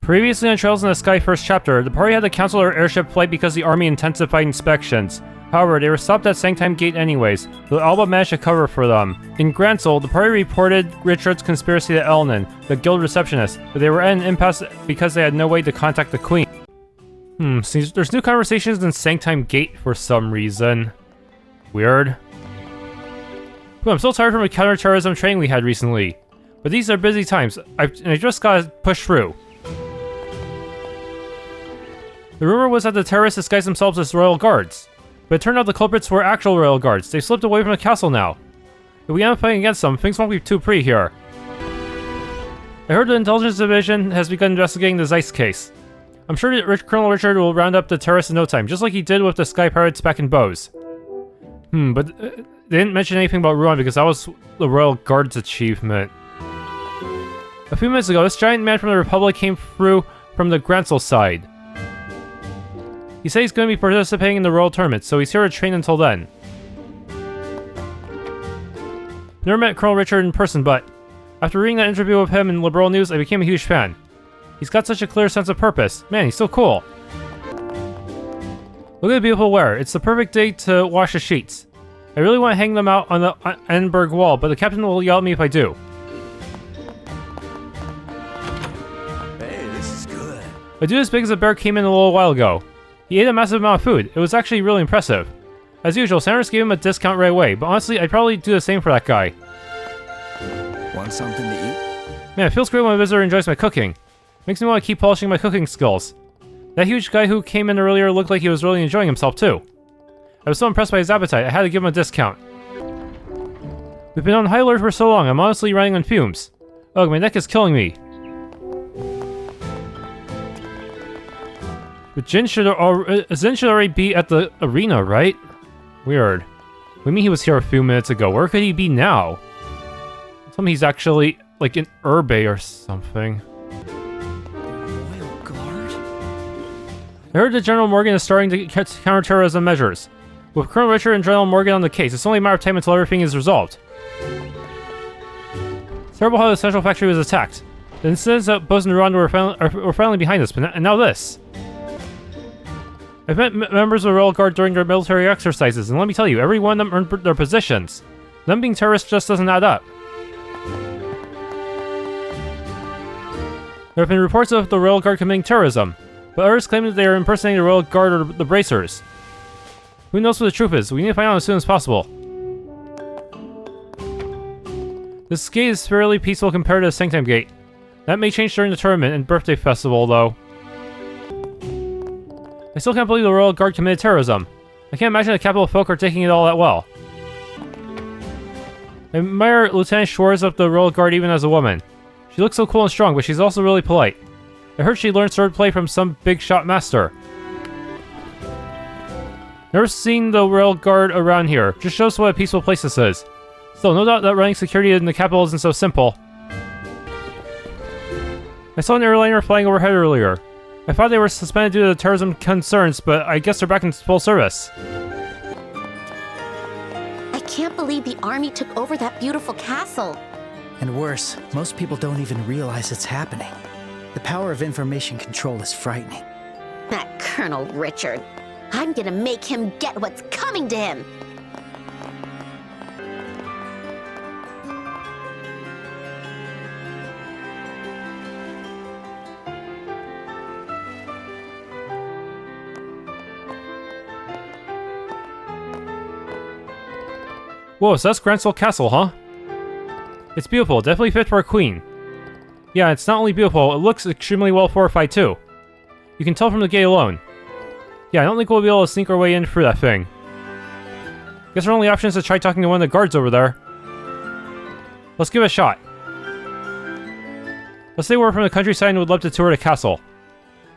Previously on Trails in the Sky first chapter, the party had to cancel their airship flight because the army intensified inspections. However, they were stopped at Sanktheim Gate anyways, though Erbe managed to cover for them. In Grancel, the party reported Richard's conspiracy to Elnan, the guild receptionist, but they were at an impasse because they had no way to contact the queen. See, there's new conversations in Sanktheim Gate for some reason. Weird. I'm still tired from the counter-terrorism training we had recently. But these are busy times, I just gotta push through. The rumor was that the terrorists disguised themselves as royal guards. But it turned out the culprits were actual royal guards. They've slipped away from the castle now. If we end up fighting against them, things won't be too pretty here. I heard the intelligence division has begun investigating the ZIN'S case. I'm sure that Colonel Richard will round up the terrorists in no time, just like he did with the Sky Pirates back in Bose. But they didn't mention anything about Ruan because that was the Royal Guard's achievement. A few minutes ago, this giant man from the Republic came through from the Grancel side. He said he's going to be participating in the Royal Tournament, so he's here to train until then. Never met Colonel Richard in person, but after reading that interview with him in Liberl News, I became a huge fan. He's got such a clear sense of purpose. Man, he's so cool. Look at the beautiful wear. It's the perfect day to wash the sheets. I really want to hang them out on the Edinburgh wall, but the captain will yell at me if I do. Hey, this is good. A dude as big as a bear came in a little while ago. He ate a massive amount of food. It was actually really impressive. As usual, Sanders gave him a discount right away, but honestly, I'd probably do the same for that guy. Want something to eat? Man, it feels great when a visitor enjoys my cooking. Makes me want to keep polishing my cooking skills. That huge guy who came in earlier looked like he was really enjoying himself too. I was so impressed by his appetite, I had to give him a discount. We've been on high alert for so long, I'm honestly running on fumes. Ugh, my neck is killing me. But Zin should already be at the arena, right? Weird. We mean he was here a few minutes ago. Where could he be now? Tell me he's actually, like, in Erbe or something. Royal Guard? I heard that General Morgan is starting to counter-terrorism measures. With Colonel Richard and General Morgan on the case, it's only a matter of time until everything is resolved. It's terrible how the central factory was attacked. The incidents at Bose and Rwanda were finally behind us, and now this. I've met members of the Royal Guard during their military exercises, and let me tell you, every one of them earned their positions. Them being terrorists just doesn't add up. There have been reports of the Royal Guard committing terrorism, but others claim that they are impersonating the Royal Guard or the Bracers. Who knows what the truth is? We need to find out as soon as possible. This gate is fairly peaceful compared to the Sanktheim Gate. That may change during the tournament and birthday festival, though. I still can't believe the Royal Guard committed terrorism. I can't imagine the capital folk are taking it all that well. I admire Lieutenant Schwartz of the Royal Guard even as a woman. She looks so cool and strong, but she's also really polite. I heard she learned swordplay from some big shot master. Never seen the Royal Guard around here. Just shows what a peaceful place this is. Still, no doubt that running security in the capital isn't so simple. I saw an airliner flying overhead earlier. I thought they were suspended due to the terrorism concerns, but I guess they're back in full service. I can't believe the army took over that beautiful castle. And worse, most people don't even realize it's happening. The power of information control is frightening. That Colonel Richard. I'm gonna make him get what's coming to him. Whoa, so that's Grancel Castle, huh? It's beautiful, definitely fit for a queen. Yeah, it's not only beautiful, it looks extremely well fortified too. You can tell from the gate alone. Yeah, I don't think we'll be able to sneak our way in through that thing. Guess our only option is to try talking to one of the guards over there. Let's give it a shot. Let's say we're from the countryside and would love to tour the castle.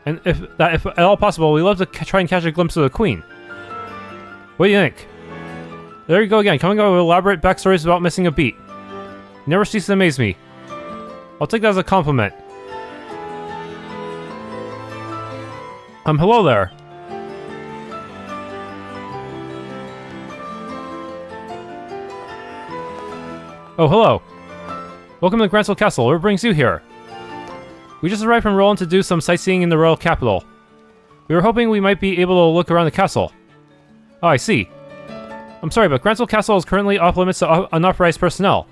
And if at all possible, we'd love to try and catch a glimpse of the queen. What do you think? There you go again, coming up with elaborate backstories about missing a beat. You never cease to amaze me. I'll take that as a compliment. Hello there. Oh, hello. Welcome to Grancel Castle. What brings you here? We just arrived from Roland to do some sightseeing in the royal capital. We were hoping we might be able to look around the castle. Oh, I see. I'm sorry, but Grancel Castle is currently off limits to unauthorized personnel.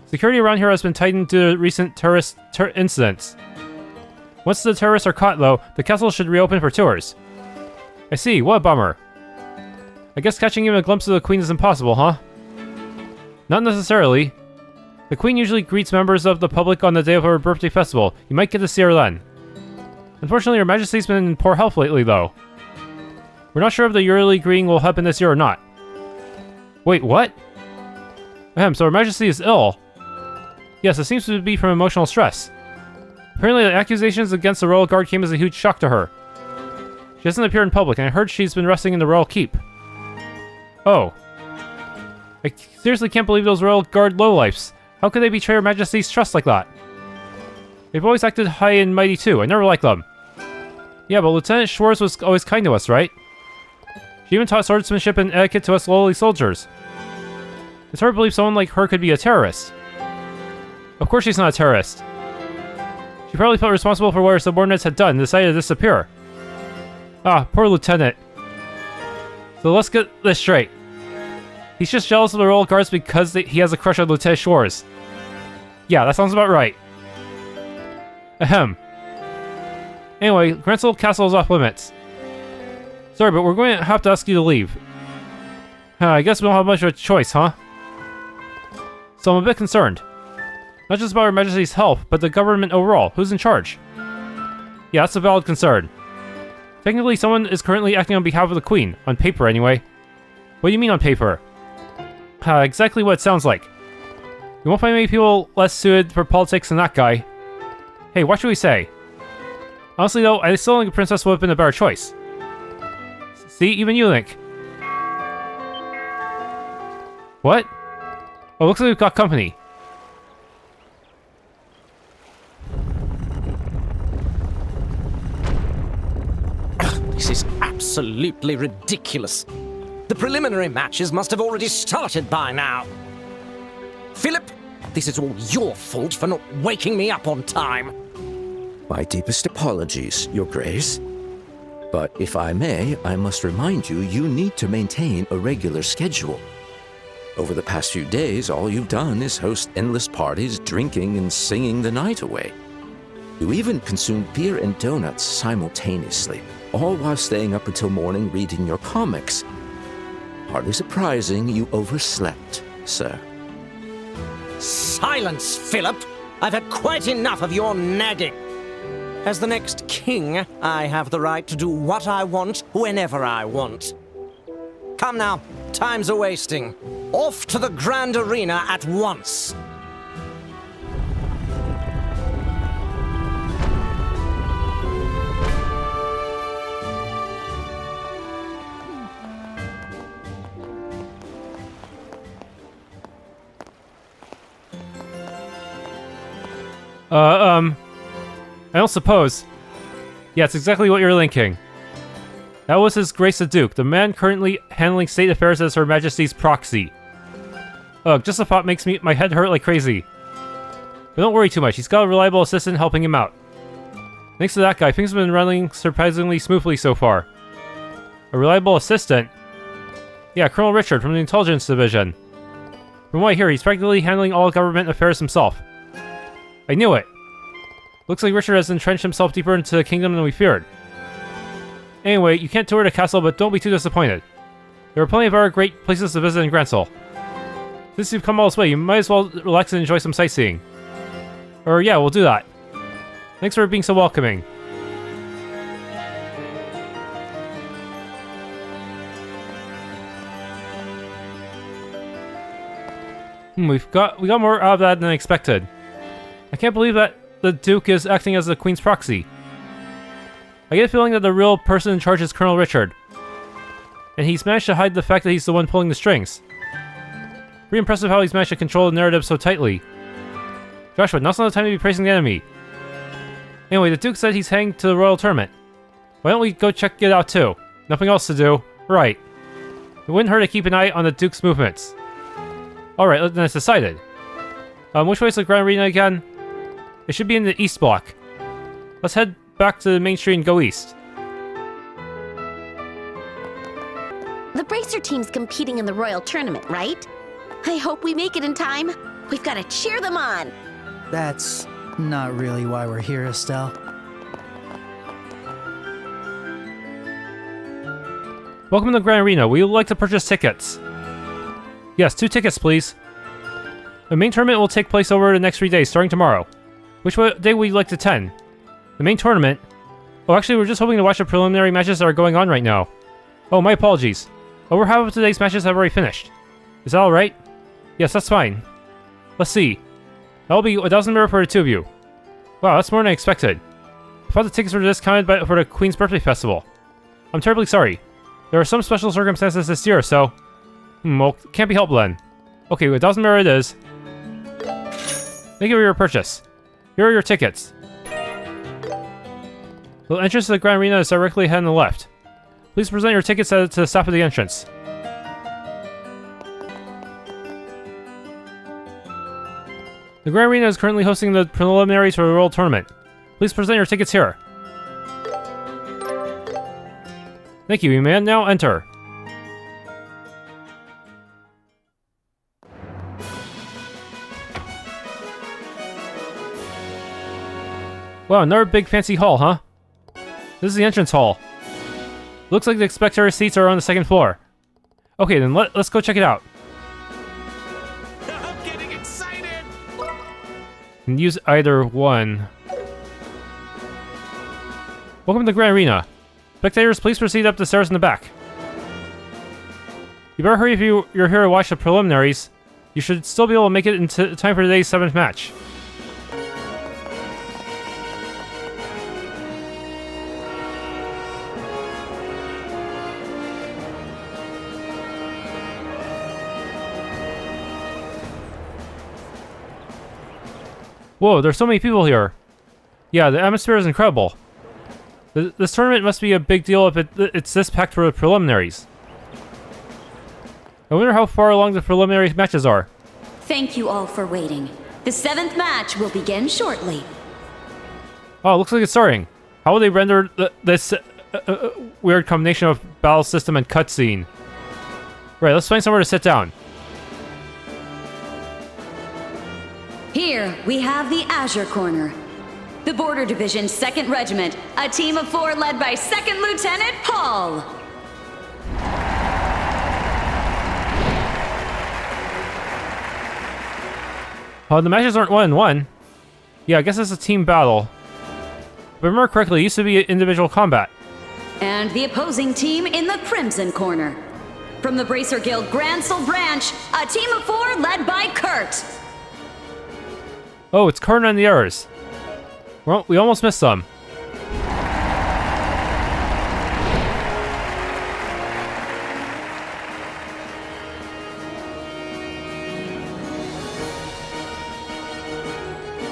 Security around here has been tightened due to recent terrorist incidents. Once the terrorists are caught, though, the castle should reopen for tours. I see, what a bummer. I guess catching even a glimpse of the Queen is impossible, huh? Not necessarily. The Queen usually greets members of the public on the day of her birthday festival. You might get to see her then. Unfortunately, Her Majesty's been in poor health lately, though. We're not sure if the yearly greeting will happen this year or not. Wait, what? So Her Majesty is ill. Yes, it seems to be from emotional stress. Apparently, the accusations against the Royal Guard came as a huge shock to her. She doesn't appear in public, and I heard she's been resting in the Royal Keep. Oh. I seriously can't believe those Royal Guard lowlifes. How could they betray Her Majesty's trust like that? They've always acted high and mighty too. I never liked them. Yeah, but Lieutenant Schwartz was always kind to us, right? She even taught swordsmanship and etiquette to us lowly soldiers. It's hard to believe someone like her could be a terrorist. Of course she's not a terrorist. She probably felt responsible for what her subordinates had done and decided to disappear. Ah, poor Lieutenant. So let's get this straight. He's just jealous of the Royal Guards because he has a crush on Lieutenant Schwartz. Yeah, that sounds about right. Ahem. Anyway, Grancel Castle is off limits. Sorry, but we're going to have to ask you to leave. I guess we don't have much of a choice, huh? So I'm a bit concerned. Not just about Her Majesty's health, but the government overall. Who's in charge? Yeah, that's a valid concern. Technically, someone is currently acting on behalf of the Queen. On paper, anyway. What do you mean on paper? Exactly what it sounds like. You won't find many people less suited for politics than that guy. Hey, what should we say? Honestly, though, I still think the princess would have been a better choice. See, even you think. What? Oh, looks like we've got company. This is absolutely ridiculous. The preliminary matches must have already started by now. Philip, this is all your fault for not waking me up on time. My deepest apologies, Your Grace. But if I may, I must remind you, you need to maintain a regular schedule. Over the past few days, all you've done is host endless parties, drinking and singing the night away. You even consumed beer and donuts simultaneously, all while staying up until morning reading your comics. Hardly surprising you overslept, sir. Silence, Philip! I've had quite enough of your nagging. As the next king, I have the right to do what I want, whenever I want. Come now, time's a-wasting. Off to the Grand Arena at once. I don't suppose. Yeah, it's exactly what you're thinking. That was His Grace the Duke, the man currently handling state affairs as Her Majesty's proxy. Ugh, just the thought makes my head hurt like crazy. But don't worry too much, he's got a reliable assistant helping him out. Thanks to that guy, things have been running surprisingly smoothly so far. A reliable assistant? Yeah, Colonel Richard from the Intelligence Division. From what I hear, he's practically handling all government affairs himself. I knew it! Looks like Richard has entrenched himself deeper into the kingdom than we feared. Anyway, you can't tour the castle, but don't be too disappointed. There are plenty of other great places to visit in Grancel. Since you've come all this way, you might as well relax and enjoy some sightseeing. Or yeah, we'll do that. Thanks for being so welcoming. We got more out of that than expected. I can't believe that the Duke is acting as the Queen's proxy. I get a feeling that the real person in charge is Colonel Richard. And he's managed to hide the fact that he's the one pulling the strings. Pretty impressive how he's managed to control the narrative so tightly. Joshua, now's not the time to be praising the enemy. Anyway, the Duke said he's heading to the Royal Tournament. Why don't we go check it out too? Nothing else to do. Right. It wouldn't hurt to keep an eye on the Duke's movements. Alright, then it's decided. Which way is the Grand Arena again? It should be in the East Block. Let's head back to the main street and go east. The Bracer team's competing in the Royal Tournament, right? I hope we make it in time. We've got to cheer them on. That's not really why we're here, Estelle. Welcome to the Grand Arena. We would like to purchase tickets. Yes, 2 tickets, please. The main tournament will take place over the next 3 days, starting tomorrow. Which day would you like to attend? The main tournament? Oh, actually, we're just hoping to watch the preliminary matches that are going on right now. Oh, my apologies. Over half of today's matches have already finished. Is that alright? Yes, that's fine. Let's see. That'll be 1,000 mirror for the 2 of you. Wow, that's more than I expected. I thought the tickets were discounted for the Queen's Birthday Festival. I'm terribly sorry. There are some special circumstances this year, so... well, can't be helped then. Okay, 1,000 mirror it is. Thank you for your purchase. Here are your tickets. The entrance to the Grand Arena is directly ahead on the left. Please present your tickets to the staff of the entrance. The Grand Arena is currently hosting the preliminaries for the Royal Tournament. Please present your tickets here. Thank you, you may now enter. Wow, another big fancy hall, huh? This is the entrance hall. Looks like the spectator seats are on the 2nd floor. Okay, then let's go check it out. I'm getting excited! And use either one. Welcome to the Grand Arena. Spectators, please proceed up the stairs in the back. You better hurry if you're here to watch the preliminaries. You should still be able to make it in time for today's 7th match. Whoa, there's so many people here. Yeah, the atmosphere is incredible. This tournament must be a big deal if it's this packed for the preliminaries. I wonder how far along the preliminary matches are. Thank you all for waiting. The 7th match will begin shortly. Oh, it looks like it's starting. How will they render this weird combination of battle system and cutscene? Right, let's find somewhere to sit down. Here, we have the Azure Corner. The Border Division's 2nd Regiment, a team of 4 led by 2nd Lieutenant Paul. Oh, the matches aren't 1-1. Yeah, I guess it's a team battle. If I remember correctly, it used to be individual combat. And the opposing team in the Crimson Corner. From the Bracer Guild Grancel branch, a team of 4 led by Kurt. Oh, it's Karna and the others. Well, we almost missed some.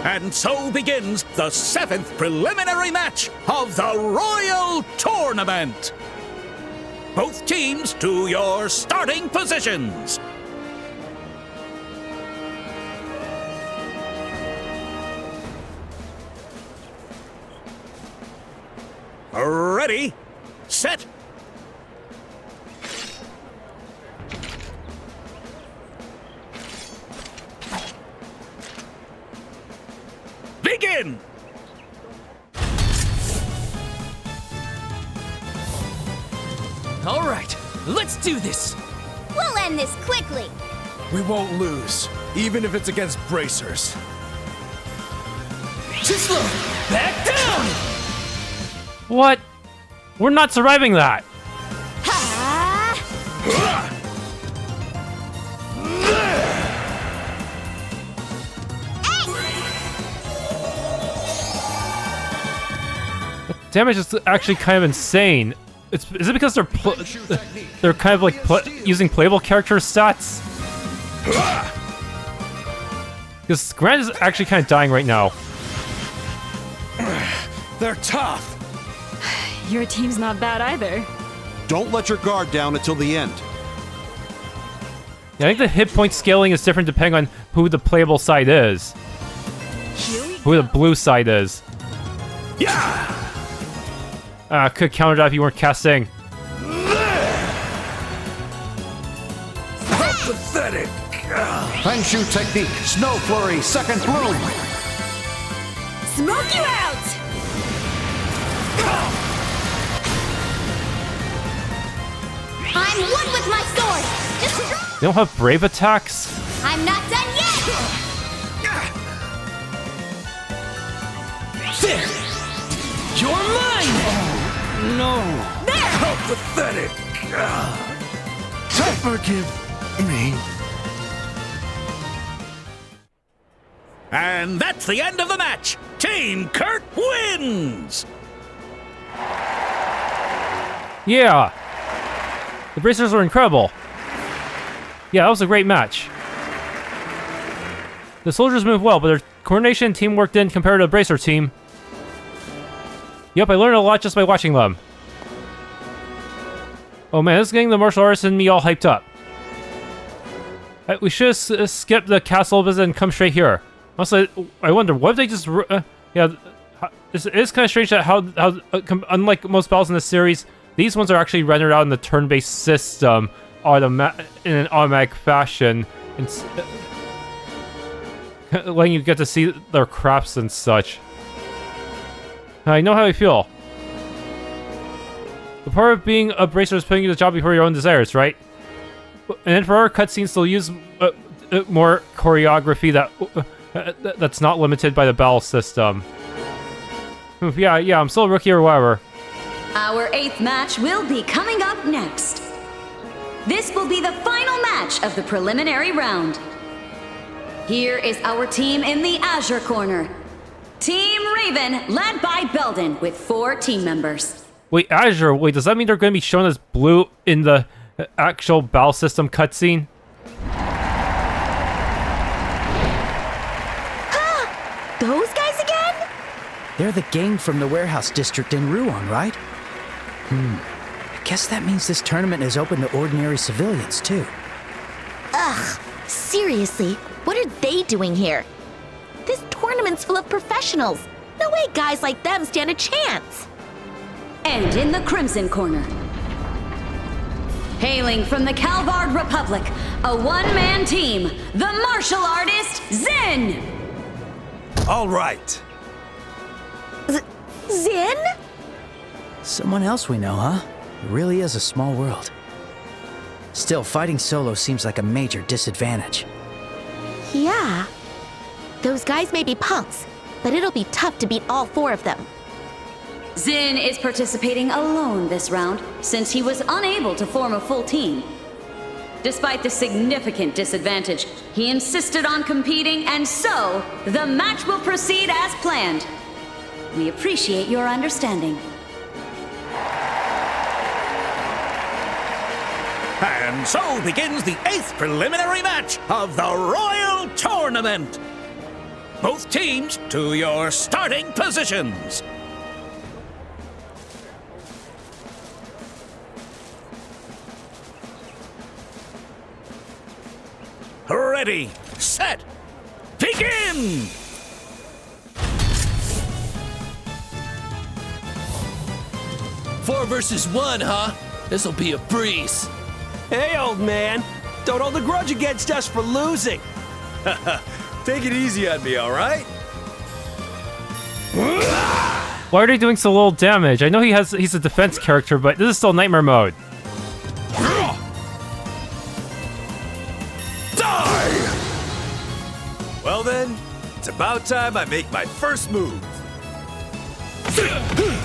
And so begins the 7th preliminary match of the Royal Tournament. Both teams to your starting positions. Ready, set, begin! All right, let's do this. We'll end this quickly. We won't lose, even if it's against bracers. Too slow. Back down. What? We're not surviving that! The damage is actually kind of insane. Is it because they're kind of like using playable character stats? Because Grant is actually kind of dying right now. They're tough. Your team's not bad either. Don't let your guard down until the end. Yeah, I think the hit point scaling is different depending on who the playable side is. Who the blue side is. Could counter that if you weren't casting. How pathetic! Fenshu technique, snow flurry, second bloom. Smoke you out! I'm one with my sword! Destroy! They don't have brave attacks? I'm not done yet! There! You're mine! No. How pathetic! Forgive me. And that's the end of the match. Team Kurt wins! Yeah! The Bracers were incredible. Yeah, that was a great match. The soldiers moved well, but their coordination and teamwork didn't compare to the Bracer team. Yep, I learned a lot just by watching them. Oh man, this is getting the martial artist in me all hyped up. We should skip the castle visit and come straight here. Also, I wonder, what if they just... yeah, it's kind of strange that how unlike most battles in this series, these ones are actually rendered out in the turn-based system in an automatic fashion. And letting you get to see their crafts and such. I know how I feel. The part of being a bracer is putting you to the job before your own desires, right? And then for our cutscenes, they'll use more choreography that's not limited by the battle system. Yeah, I'm still a rookie or whatever. Our 8th match will be coming up next. This will be the final match of the preliminary round. Here is our team in the Azure Corner. Team Raven, led by Belden, with 4 team members. Wait, Azure, does that mean they're going to be shown as blue in the actual battle system cutscene? Those guys again? They're the gang from the warehouse district in Ruan, right? I guess that means this tournament is open to ordinary civilians, too. Ugh, seriously, what are they doing here? This tournament's full of professionals. No way guys like them stand a chance. And in the Crimson Corner, hailing from the Calvard Republic, a one-man team, the martial artist, ZIN! All right. Zin? Someone else we know, huh? It really is a small world. Still, fighting solo seems like a major disadvantage. Yeah. Those guys may be punks, but it'll be tough to beat all 4 of them. ZIN is participating alone this round, since he was unable to form a full team. Despite the significant disadvantage, he insisted on competing, and so, the match will proceed as planned. We appreciate your understanding. And so begins the 8th preliminary match of the Royal Tournament. Both teams to your starting positions. Ready, set, begin! 4 versus 1, huh? This'll be a breeze. Hey, old man. Don't hold a grudge against us for losing. Take it easy on me, all right? Why are they doing so little damage? I know he's a defense character, but this is still nightmare mode. Die! Well then, it's about time I make my first move. Boom!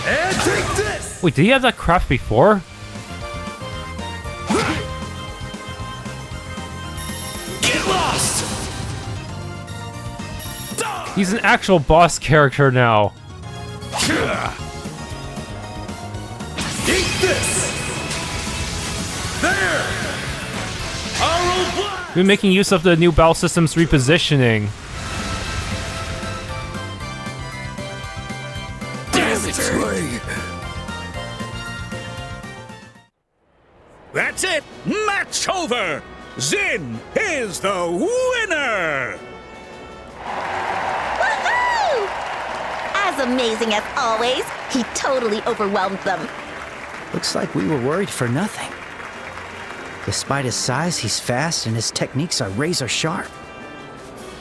And take this! Wait, did he have that craft before? Get lost! He's an actual boss character now. Eat this! There! Aural blast! We're making use of the new battle system's repositioning. Damn it! That's it! Match over! ZIN is the winner! Woohoo! As amazing as always, he totally overwhelmed them. Looks like we were worried for nothing. Despite his size, he's fast and his techniques are razor sharp.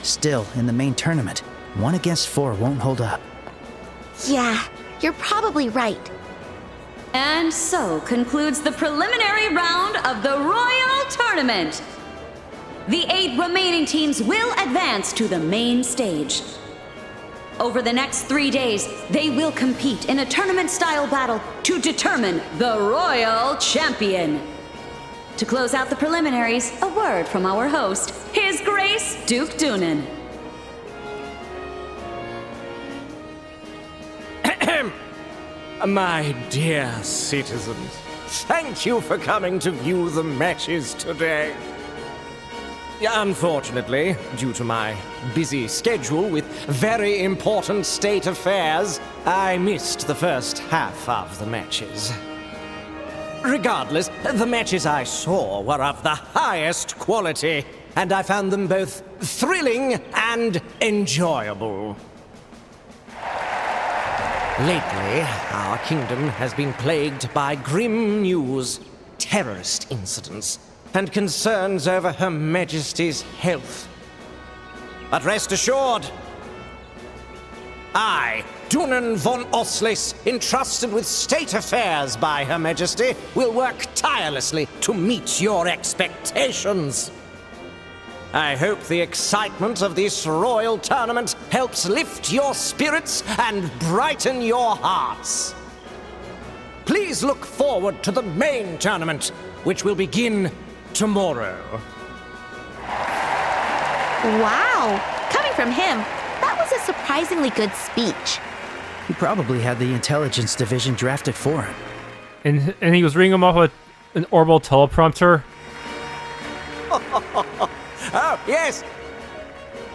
Still, in the main tournament, 1 against 4 won't hold up. Yeah, you're probably right. And so concludes the preliminary round of the Royal Tournament. The 8 remaining teams will advance to the main stage. Over the next 3 days, they will compete in a tournament-style battle to determine the Royal Champion. To close out the preliminaries, a word from our host, His Grace Duke Dunan. My dear citizens, thank you for coming to view the matches today. Unfortunately, due to my busy schedule with very important state affairs, I missed the first half of the matches. Regardless, the matches I saw were of the highest quality, and I found them both thrilling and enjoyable. Lately, our kingdom has been plagued by grim news, terrorist incidents, and concerns over Her Majesty's health. But rest assured, I, Dunan von Oslis, entrusted with state affairs by Her Majesty, will work tirelessly to meet your expectations. I hope the excitement of this royal tournament helps lift your spirits and brighten your hearts. Please look forward to the main tournament, which will begin tomorrow. Wow! Coming from him, that was a surprisingly good speech. He probably had the intelligence division drafted for him. And he was reading them off an orbital teleprompter. Oh, yes!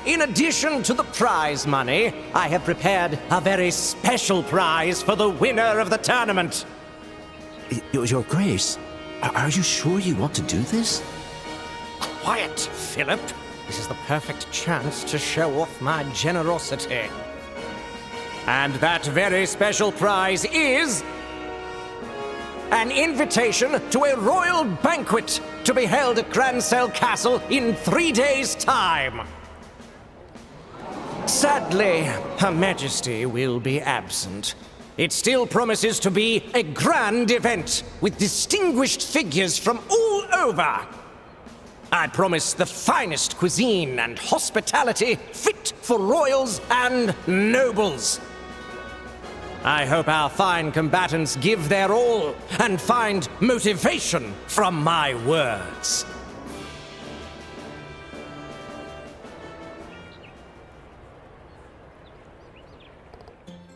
In addition to the prize money, I have prepared a very special prize for the winner of the tournament. Your Grace, are you sure you want to do this? Quiet, Philip. This is the perfect chance to show off my generosity. And that very special prize is an invitation to a royal banquet to be held at Grancel Castle in 3 days' time. Sadly, Her Majesty will be absent. It still promises to be a grand event with distinguished figures from all over. I promise the finest cuisine and hospitality fit for royals and nobles. I hope our fine combatants give their all and find motivation from my words.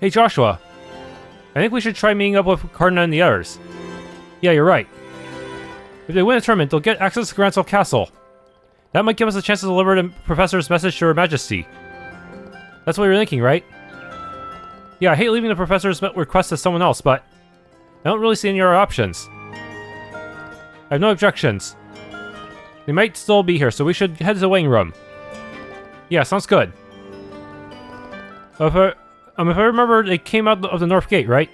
Hey Joshua, I think we should try meeting up with Cardinal and the others. Yeah, you're right. If they win the tournament, they'll get access to Grancel Castle. That might give us a chance to deliver the Professor's message to Her Majesty. That's what you're thinking, right? Yeah, I hate leaving the Professor's request to someone else, but I don't really see any other options. I have no objections. They might still be here, so we should head to the waiting room. Yeah, sounds good. If I remember, they came out of the North Gate, right?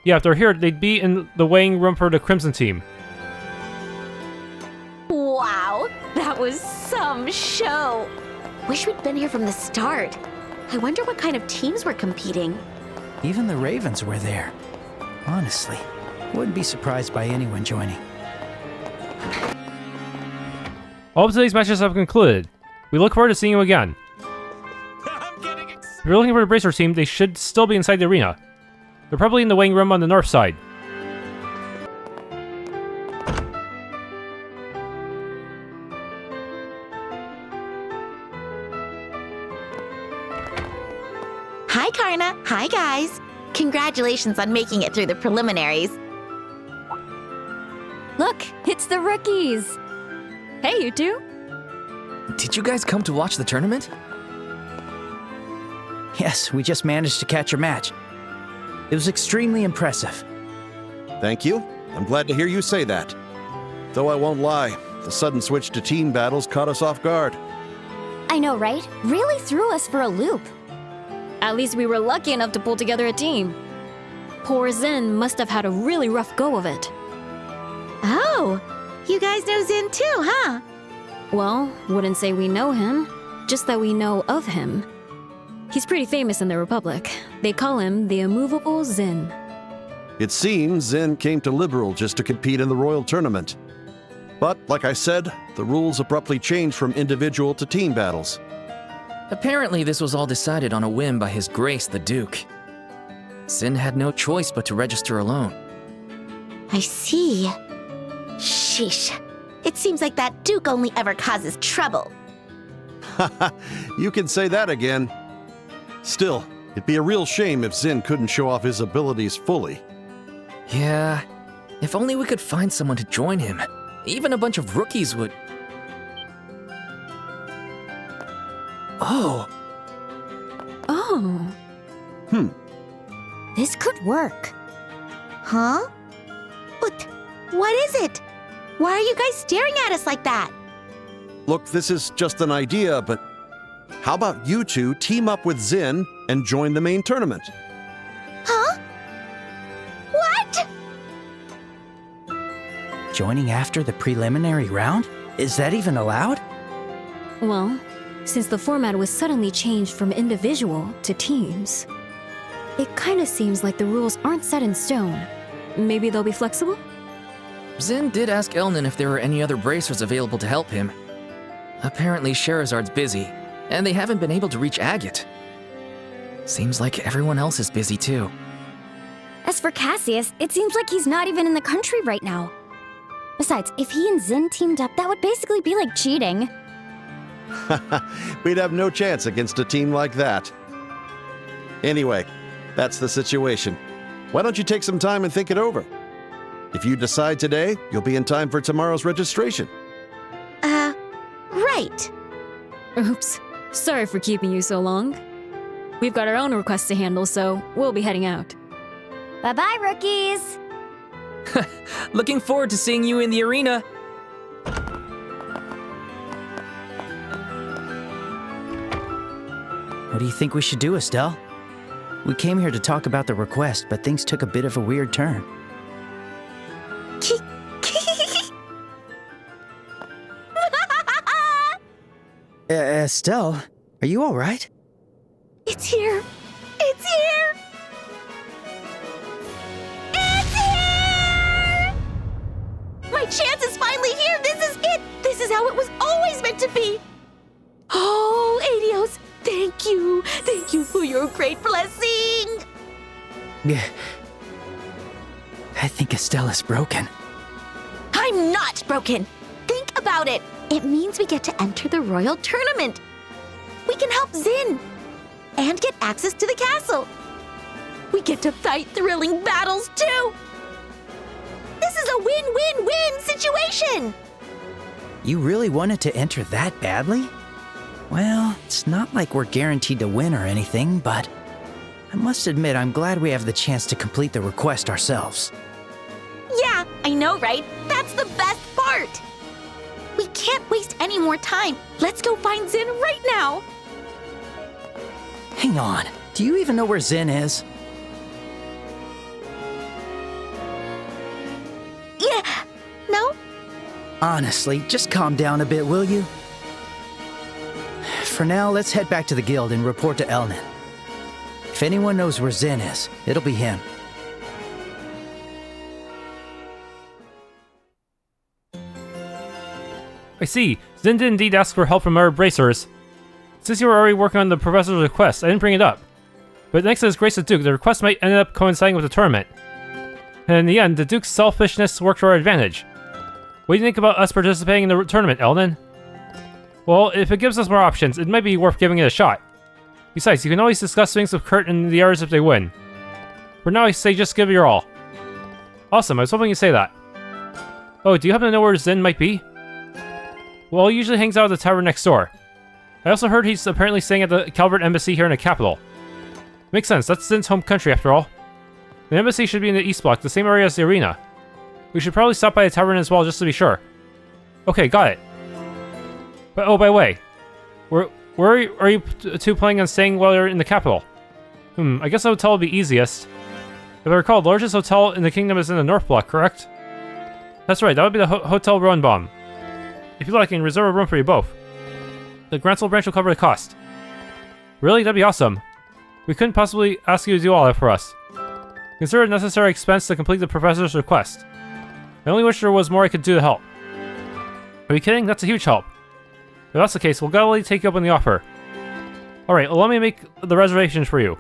Yeah, if they're here, they'd be in the waiting room for the Crimson team. Wow, that was some show. Wish we'd been here from the start. I wonder what kind of teams were competing. Even the Ravens were there. Honestly, wouldn't be surprised by anyone joining. All of today's matches have concluded. We look forward to seeing you again. If you're looking for the Bracer team, they should still be inside the arena. They're probably in the waiting room on the north side. Hi, Karna. Hi, guys. Congratulations on making it through the preliminaries. Look, it's the rookies. Hey, you two. Did you guys come to watch the tournament? Yes, we just managed to catch your match. It was extremely impressive. Thank you. I'm glad to hear you say that. Though I won't lie, the sudden switch to team battles caught us off guard. I know, right? Really threw us for a loop. At least we were lucky enough to pull together a team. Poor Zin must have had a really rough go of it. Oh, you guys know Zin too, huh? Well, wouldn't say we know him, just that we know of him. He's pretty famous in the Republic. They call him the Immovable Zin. It seems Zin came to Liberl just to compete in the Royal Tournament. But, like I said, the rules abruptly changed from individual to team battles. Apparently, this was all decided on a whim by His Grace the Duke. Zin had no choice but to register alone. I see. Sheesh. It seems like that Duke only ever causes trouble. You can say that again. Still, it'd be a real shame if Zin couldn't show off his abilities fully. Yeah, if only we could find someone to join him. Even a bunch of rookies would... Oh. Oh. This could work. Huh? But what is it? Why are you guys staring at us like that? Look, this is just an idea, but how about you two team up with Zin and join the main tournament? Huh? What? Joining after the preliminary round? Is that even allowed? Well, since the format was suddenly changed from individual to teams, it kinda seems like the rules aren't set in stone. Maybe they'll be flexible? Zin did ask Elnan if there were any other bracers available to help him. Apparently Sherazard's busy, and they haven't been able to reach Agate. Seems like everyone else is busy too. As for Cassius, it seems like he's not even in the country right now. Besides, if he and Zin teamed up, that would basically be like cheating. We'd have no chance against a team like that. Anyway, that's the situation. Why don't you take some time and think it over? If you decide today, you'll be in time for tomorrow's registration. Right. Oops. Sorry for keeping you so long. We've got our own requests to handle, so we'll be heading out. Bye-bye, rookies! Looking forward to seeing you in the arena. What do you think we should do, Estelle? We came here to talk about the request, but things took a bit of a weird turn. Estelle, are you all right? It's here. It's here. It's here! My chance is finally here. This is it. This is how it was always meant to be. Oh, Adios, thank you. Thank you for your great blessing. Yeah. I think Estelle is broken. I'm not broken. Think about it. It means we get to enter the Royal Tournament. We can help Zin and get access to the castle. We get to fight thrilling battles too. This is a win-win-win situation. You really wanted to enter that badly? Well, it's not like we're guaranteed to win or anything, but I must admit I'm glad we have the chance to complete the request ourselves. Yeah, I know, right? That's the best part. We can't waste any more time. Let's go find Zin right now. Hang on. Do you even know where Zin is? Yeah. No? Honestly, just calm down a bit, will you? For now, let's head back to the guild and report to Elnan. If anyone knows where Zin is, it'll be him. I see. Zin did indeed ask for help from our bracers. Since you were already working on the professor's request, I didn't bring it up. But thanks to His Grace the Duke, the request might end up coinciding with the tournament. And in the end, the Duke's selfishness worked to our advantage. What do you think about us participating in the tournament, Elnan? Well, if it gives us more options, it might be worth giving it a shot. Besides, you can always discuss things with Kurt and the others if they win. For now, I say just give it your all. Awesome, I was hoping you'd say that. Oh, do you happen to know where Zin might be? Well, he usually hangs out at the tavern next door. I also heard he's apparently staying at the Calvert Embassy here in the capital. Makes sense, that's Zin's home country after all. The embassy should be in the East Block, the same area as the arena. We should probably stop by a tavern as well, just to be sure. Okay, got it. But oh, by the way, where are you two planning on staying while you're in the capital? I guess the hotel would be easiest. If I recall, the largest hotel in the kingdom is in the North Block, correct? That's right, that would be the Hotel Roenbaum. If you like, I can reserve a room for you both. The Grancel branch will cover the cost. Really? That'd be awesome. We couldn't possibly ask you to do all that for us. Consider it a necessary expense to complete the professor's request. I only wish there was more I could do to help. Are you kidding? That's a huge help. If that's the case, we'll gladly take you up on the offer. Alright, allow me to make the reservations for you.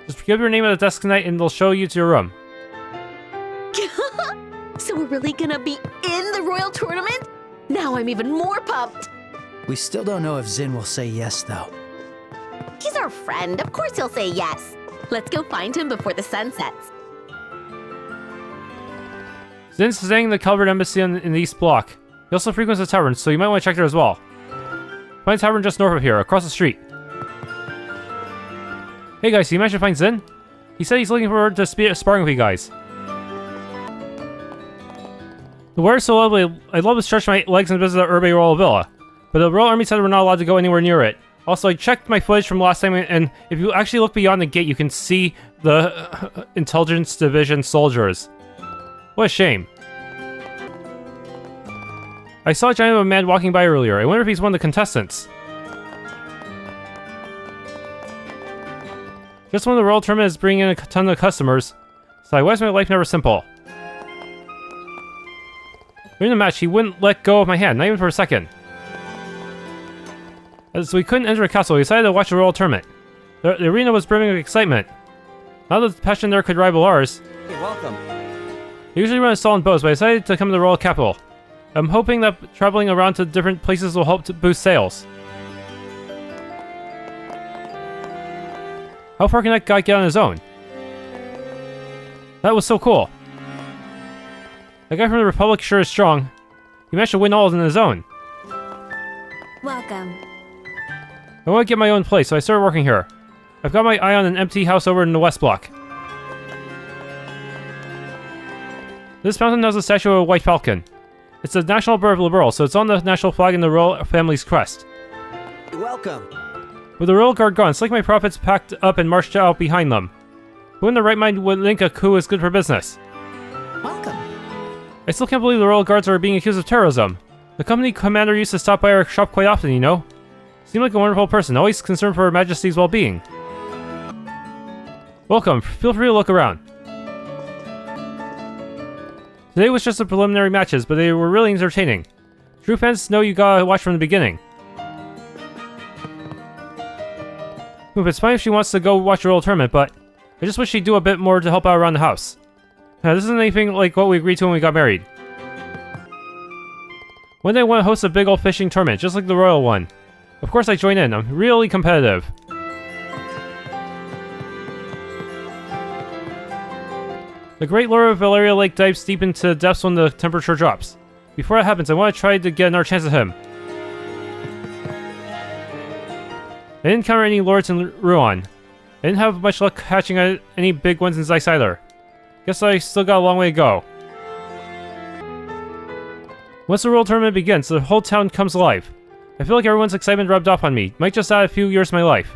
Just give your name at the desk tonight and they'll show you to your room. So we're really gonna be in the Royal Tournament? Now I'm even more pumped! We still don't know if Zin will say yes, though. He's our friend, of course he'll say yes. Let's go find him before the sun sets. Zin's staying in the Calvert Embassy in the East Block. He also frequents the tavern, so you might want to check there as well. Find a tavern just north of here, across the street. Hey guys, you managed to find Zin? He said he's looking forward to sparring with you guys. The weather's so lovely, I'd love to stretch my legs and visit the Erbe Royal Villa. But the Royal Army said we're not allowed to go anywhere near it. Also, I checked my footage from last time, and if you actually look beyond the gate, you can see the Intelligence Division soldiers. What a shame. I saw a giant of a man walking by earlier. I wonder if he's one of the contestants. Just when the Royal Tournament is bringing in a ton of customers, so why is my life never simple? During the match, he wouldn't let go of my hand, not even for a second. As we couldn't enter the castle, we decided to watch the Royal Tournament. The arena was brimming with excitement. Not that the passion there could rival ours. You're welcome. I usually run a stall and bows, but I decided to come to the Royal Capital. I'm hoping that traveling around to different places will help to boost sales. How far can that guy get on his own? That was so cool. That guy from the Republic sure is strong. He managed to win all on his own. Welcome. I want to get my own place, so I started working here. I've got my eye on an empty house over in the West Block. This mountain has a statue of a white falcon. It's the national bird of Liberl, so it's on the national flag and the royal family's crest. You're welcome. With the royal guard gone, it's like my prophets packed up and marched out behind them. Who in their right mind would think a coup is good for business? Welcome. I still can't believe the royal guards are being accused of terrorism. The company commander used to stop by our shop quite often, you know? Seemed like a wonderful person, always concerned for Her Majesty's well-being. Welcome, feel free to look around. Today was just the preliminary matches, but they were really entertaining. True fans know you gotta watch from the beginning. It's fine if she wants to go watch the Royal Tournament, but I just wish she'd do a bit more to help out around the house. This isn't anything like what we agreed to when we got married. One day I want to host a big old fishing tournament, just like the royal one. Of course I join in, I'm really competitive. The Great Lord of Valeria Lake dives deep into the depths when the temperature drops. Before that happens, I want to try to get another chance at him. I didn't encounter any lords in Ruan. I didn't have much luck hatching any big ones in Zeiss either. Guess I still got a long way to go. Once the Royal Tournament begins, the whole town comes alive. I feel like everyone's excitement rubbed off on me. Might just add a few years to my life.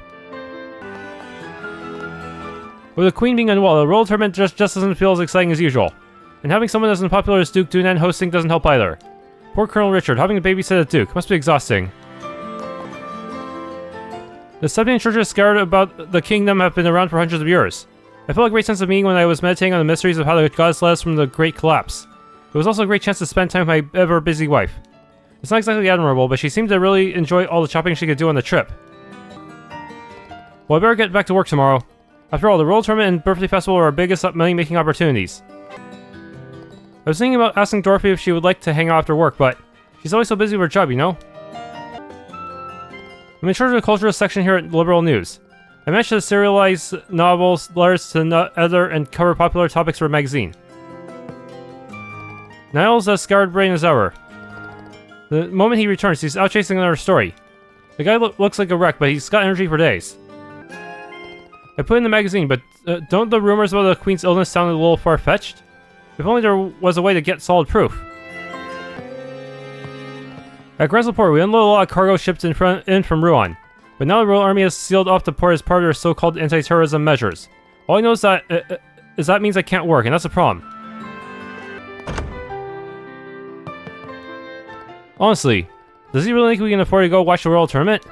With the Queen being unwell, the Royal Tournament just doesn't feel as exciting as usual. And having someone as unpopular as Duke Dunan hosting doesn't help either. Poor Colonel Richard, having to babysit a Duke must be exhausting. The 17 churches scattered about the kingdom have been around for hundreds of years. I felt a great sense of meaning when I was meditating on the mysteries of how the gods led us from the Great Collapse. It was also a great chance to spend time with my ever-busy wife. It's not exactly admirable, but she seemed to really enjoy all the shopping she could do on the trip. Well, I better get back to work tomorrow. After all, the Royal Tournament and Birthday Festival are our biggest money-making opportunities. I was thinking about asking Dorothy if she would like to hang out after work, but she's always so busy with her job, you know? I'm in charge of the cultural section here at Liberl News. I managed to serialize novels, letters to other, and cover popular topics for a magazine. Niles has scoured brain as ever. The moment he returns, he's out chasing another story. The guy looks like a wreck, but he's got energy for days. I put in the magazine, but don't the rumors about the Queen's illness sound a little far-fetched? If only there was a way to get solid proof. At Grancel port, we unload a lot of cargo ships in from Ruan. But now the Royal Army has sealed off the port as part of their so-called anti-terrorism measures. All I know is that means I can't work, and that's a problem. Honestly, does he really think we can afford to go watch the Royal Tournament?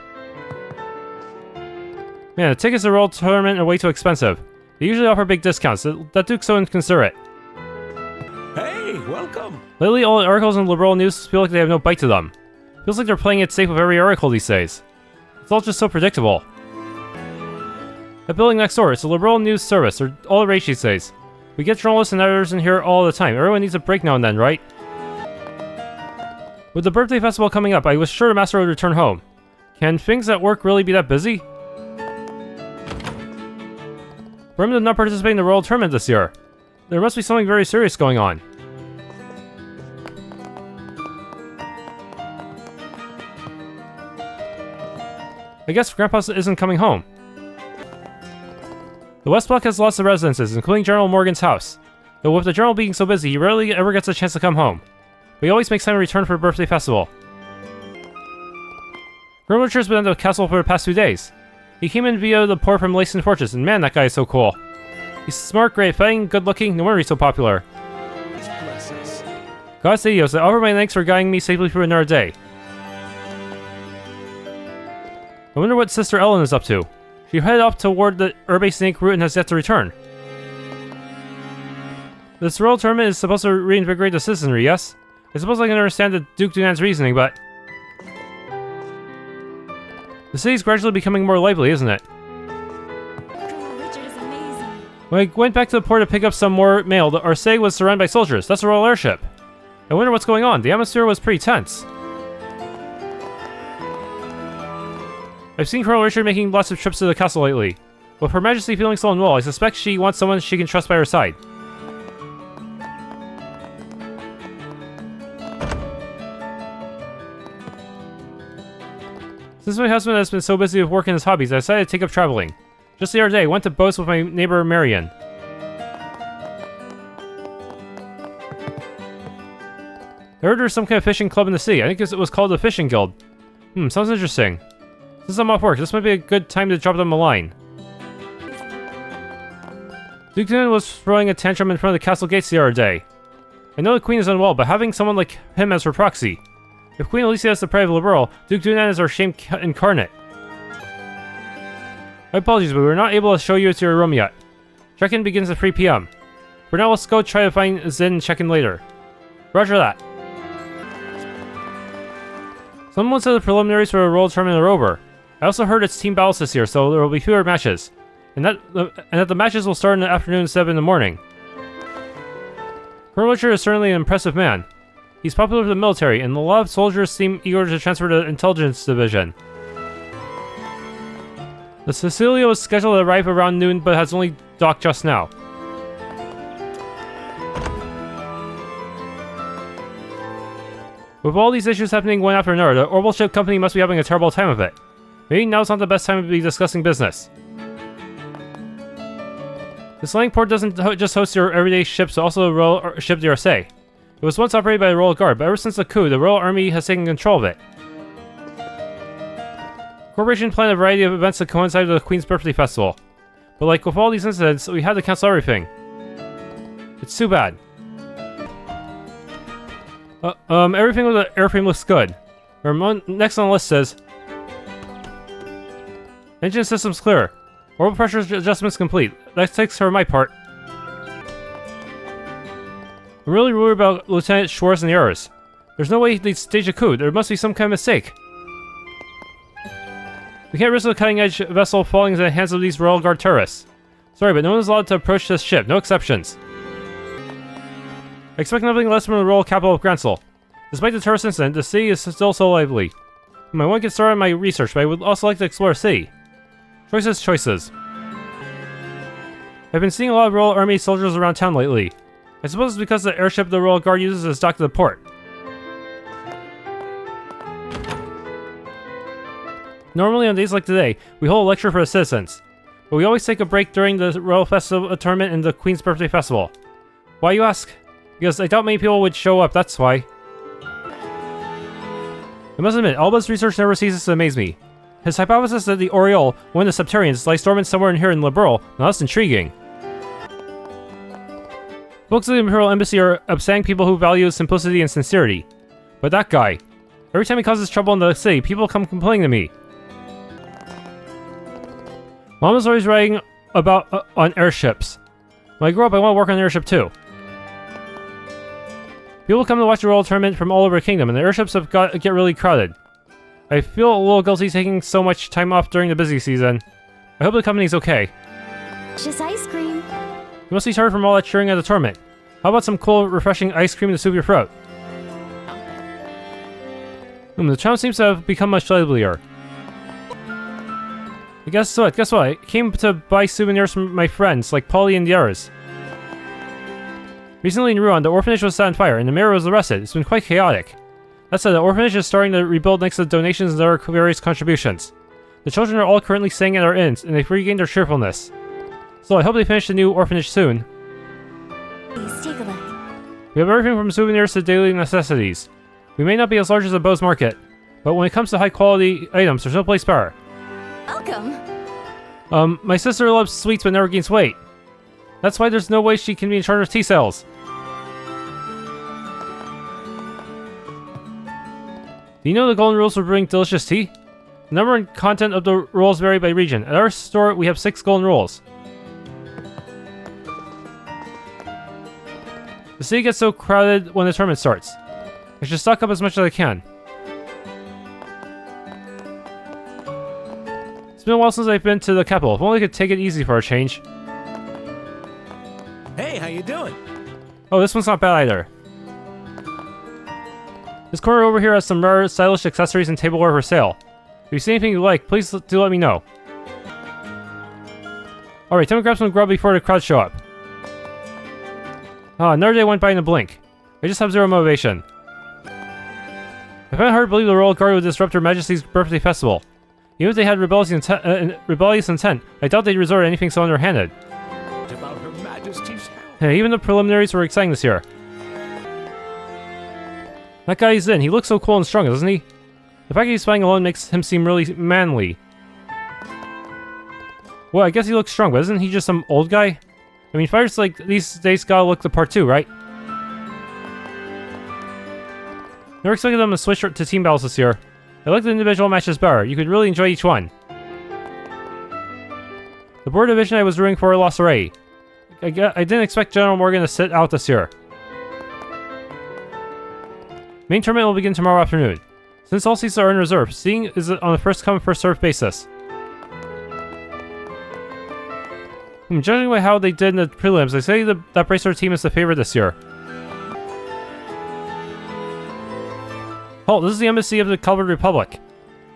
Man, the tickets to the Royal Tournament are way too expensive. They usually offer big discounts. That Duke's so inconsiderate. Hey, welcome. Lately, all the articles in Liberl news feel like they have no bite to them. Feels like they're playing it safe with every article these days. It's all just so predictable. That building next door, it's a Liberl news service. They're all the rage these days. We get journalists and editors in here all the time. Everyone needs a break now and then, right? With the birthday festival coming up, I was sure the master would return home. Can things at work really be that busy? For him to not participate in the Royal Tournament this year, there must be something very serious going on. I guess Grandpa isn't coming home. The West Block has lots of residences, including General Morgan's house. Though with the General being so busy, he rarely ever gets a chance to come home. But he always makes time to return for the birthday festival. Colonel Richard's been at the castle for the past 2 days. He came in via the port from Lacen Fortress, and man, that guy is so cool. He's smart, great at fighting, good looking, no wonder he's so popular. God save you, I offer my thanks for guiding me safely through another day. I wonder what Sister Ellen is up to. She headed off toward the Erbe Scenic route and has yet to return. This Royal Tournament is supposed to reinvigorate the citizenry, yes? I suppose I can understand the Duke Dunan's reasoning, but... the city's gradually becoming more lively, isn't it? Richard is amazing. When I went back to the port to pick up some more mail, the Arce was surrounded by soldiers. That's a royal airship. I wonder what's going on. The atmosphere was pretty tense. I've seen Colonel Richard making lots of trips to the castle lately. With Her Majesty feeling so unwell, I suspect she wants someone she can trust by her side. Since my husband has been so busy with work and his hobbies, I decided to take up traveling. Just the other day, I went to boast with my neighbor Marion. I heard there's some kind of fishing club in the city. I think it was called the Fishing Guild. Sounds interesting. Since I'm off work, this might be a good time to drop them a line. Duke Dunan was throwing a tantrum in front of the castle gates the other day. I know the Queen is unwell, but having someone like him as her proxy. If Queen Alicia is the pride of Liberl, Duke Dunan is our shame incarnate. My apologies, but we're not able to show you to your room yet. Check-in begins at 3 PM. For now, let's go try to find ZIN and check in later. Roger that. Someone said the preliminaries for the Royal Tournament are over. I also heard it's team battles this year, so there will be fewer matches. And that the matches will start in the afternoon instead of in the morning. Colonel Richard is certainly an impressive man. He's popular with the military, and a lot of soldiers seem eager to transfer to the intelligence division. The Cecilia was scheduled to arrive around noon, but has only docked just now. With all these issues happening one after another, the Orbital Ship Company must be having a terrible time of it. Maybe now's not the best time to be discussing business. This landing port doesn't just host your everyday ships, but also the Royal Ship d'Arce. It was once operated by the Royal Guard, but ever since the coup, the Royal Army has taken control of it. The Corporation planned a variety of events to coincide with the Queen's birthday festival. But like with all these incidents, we had to cancel everything. It's too bad. Everything with the airframe looks good. Next on the list says... engine systems clear. Orbital pressure adjustments complete. That takes care of my part. I'm really worried about Lieutenant Schwartz and the others. There's no way they'd stage a coup. There must be some kind of mistake. We can't risk a cutting-edge vessel falling into the hands of these Royal Guard terrorists. Sorry, but no one is allowed to approach this ship. No exceptions. I expect nothing less from the royal capital of Grancel. Despite the terrorist incident, the city is still so lively. I want to get started on my research, but I would also like to explore the city. Choices. I've been seeing a lot of Royal Army soldiers around town lately. I suppose it's because the airship the Royal Guard uses is docked to the port. Normally on days like today, we hold a lecture for the citizens. But we always take a break during the Royal Festival Tournament and the Queen's Birthday Festival. Why, you ask? Because I doubt many people would show up, that's why. I must admit, Alba's research never ceases to amaze me. His hypothesis that the Oriole, one of the Septarians, lies dormant somewhere in here in Liberl, now that's intriguing. Folks of the Imperial Embassy are upsetting people who value simplicity and sincerity. But that guy, every time he causes trouble in the city, people come complaining to me. Mom is always writing about on airships. When I grow up, I want to work on an airship too. People come to watch the Royal Tournament from all over the kingdom, and the airships have get really crowded. I feel a little guilty taking so much time off during the busy season. I hope the company's okay. Just ice cream. You must be tired from all that cheering at the tournament. How about some cool, refreshing ice cream to soothe your throat? The town seems to have become much livelier. Guess what? I came to buy souvenirs from my friends, like Polly and the others. Recently in Ruan, the orphanage was set on fire, and the mayor was arrested. It's been quite chaotic. That said, the orphanage is starting to rebuild thanks to donations and other various contributions. The children are all currently staying at our inns, and they've regained their cheerfulness. So I hope they finish the new orphanage soon. Please take a look. We have everything from souvenirs to daily necessities. We may not be as large as the Bose Market, but when it comes to high-quality items, there's no place better. Welcome. My sister loves sweets but never gains weight. That's why there's no way she can be in charge of tea sales. Do you know the golden rules for brewing delicious tea? The number and content of the rolls vary by region. At our store, we have 6 golden rolls. The city gets so crowded when the tournament starts. I should stock up as much as I can. It's been a while since I've been to the capital. If only I could take it easy for a change. Hey, how you doing? Oh, this one's not bad either. This corner over here has some rare, stylish accessories and tableware for sale. If you see anything you like, please do let me know. Alright, time to grab some grub before the crowd show up. Another day went by in a blink. I just have zero motivation. I find it hard to believe the Royal Guard would disrupt Her Majesty's birthday festival. Even if they had rebellious intent, I doubt they'd resort to anything so underhanded. About Her Majesty's health. Hey, even the preliminaries were exciting this year. That guy's in. He looks so cool and strong, doesn't he? The fact that he's fighting alone makes him seem really manly. Well, I guess he looks strong, but isn't he just some old guy? I mean, fighters like these days gotta look the part too, right? Never expected them to switch to team battles this year. I like the individual matches better. You could really enjoy each one. The board division I was rooting for lost already. I didn't expect General Morgan to sit out this year. Main tournament will begin tomorrow afternoon. Since all seats are in reserve, seating is on a first-come, first-served basis. Judging by how they did in the prelims, I say that Bracer team is the favorite this year. Halt, this is the embassy of the Calvert Republic.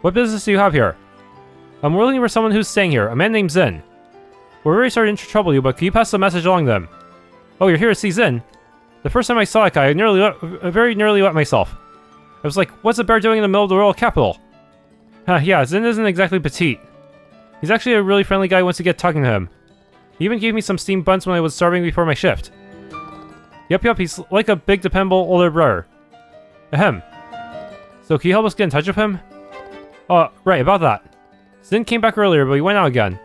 What business do you have here? We're looking for someone who's staying here, a man named ZIN. We're very sorry to trouble you, but can you pass the message along to them? Oh, you're here to see ZIN? The first time I saw that guy, I very nearly wet myself. I was like, what's a bear doing in the middle of the royal capital? Yeah, ZIN isn't exactly petite. He's actually a really friendly guy once you get talking to him. He even gave me some steamed buns when I was starving before my shift. Yep, he's like a big, dependable older brother. Ahem. So can you help us get in touch with him? Oh, right, about that. ZIN came back earlier, but he went out again.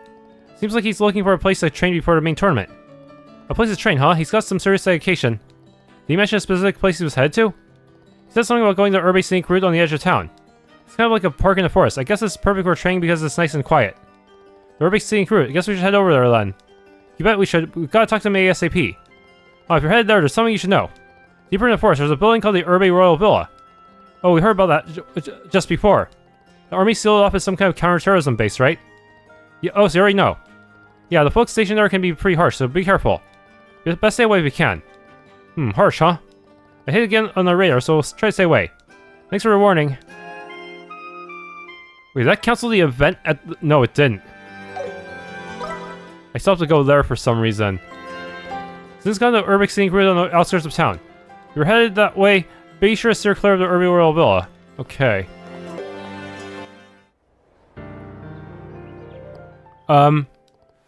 Seems like he's looking for a place to train before the main tournament. A place to train, huh? He's got some serious dedication. Did he mention a specific place he was headed to? He said something about going to Erbe Scenic route on the edge of town. It's kind of like a park in the forest. I guess it's perfect for training because it's nice and quiet. The Erbe Scenic route. I guess we should head over there then. You bet we should. We've got to talk to him ASAP. Oh, if you're headed there, there's something you should know. Deeper in the forest, there's a building called the Erbe Royal Villa. Oh, we heard about that just before. The army sealed it off as some kind of counterterrorism base, right? Yeah, oh, so you already know. Yeah, the folks stationed there can be pretty harsh, so be careful. Best stay away if you can. Harsh, huh? I hit again on the radar, so try to stay away. Thanks for the warning. Wait, did that cancel the event at... No, it didn't. I still have to go there for some reason. Since got the Erbe Scenic route on the outskirts of town. If you're headed that way, be sure to steer clear of the Erbe Royal Villa. Okay.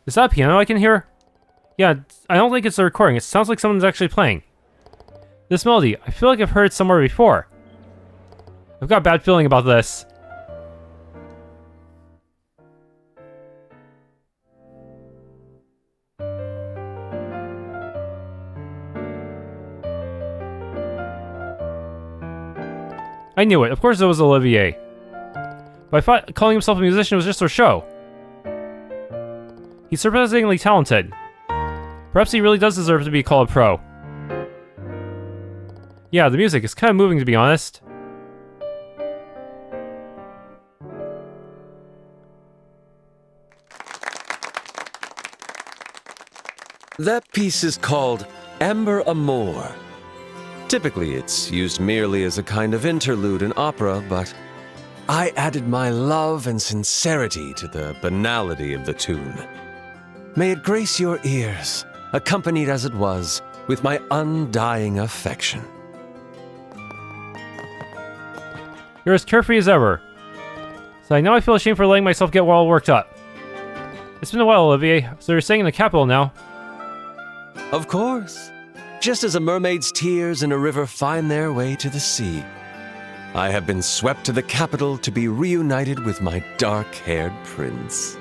Is that a piano I can hear? Yeah, I don't think it's a recording. It sounds like someone's actually playing. This melody, I feel like I've heard it somewhere before. I've got a bad feeling about this. I knew it. Of course it was Olivier. But I thought calling himself a musician was just for show. He's surprisingly talented. Perhaps he really does deserve to be called a pro. Yeah, the music is kind of moving, to be honest. That piece is called Amber Amour. Typically, it's used merely as a kind of interlude in opera, but I added my love and sincerity to the banality of the tune. May it grace your ears, accompanied as it was with my undying affection. You're as carefree as ever. So now I feel ashamed for letting myself get all worked up. It's been a while, Olivier, so you're staying in the capital now. Of course. Just as a mermaid's tears in a river find their way to the sea, I have been swept to the capital to be reunited with my dark-haired prince.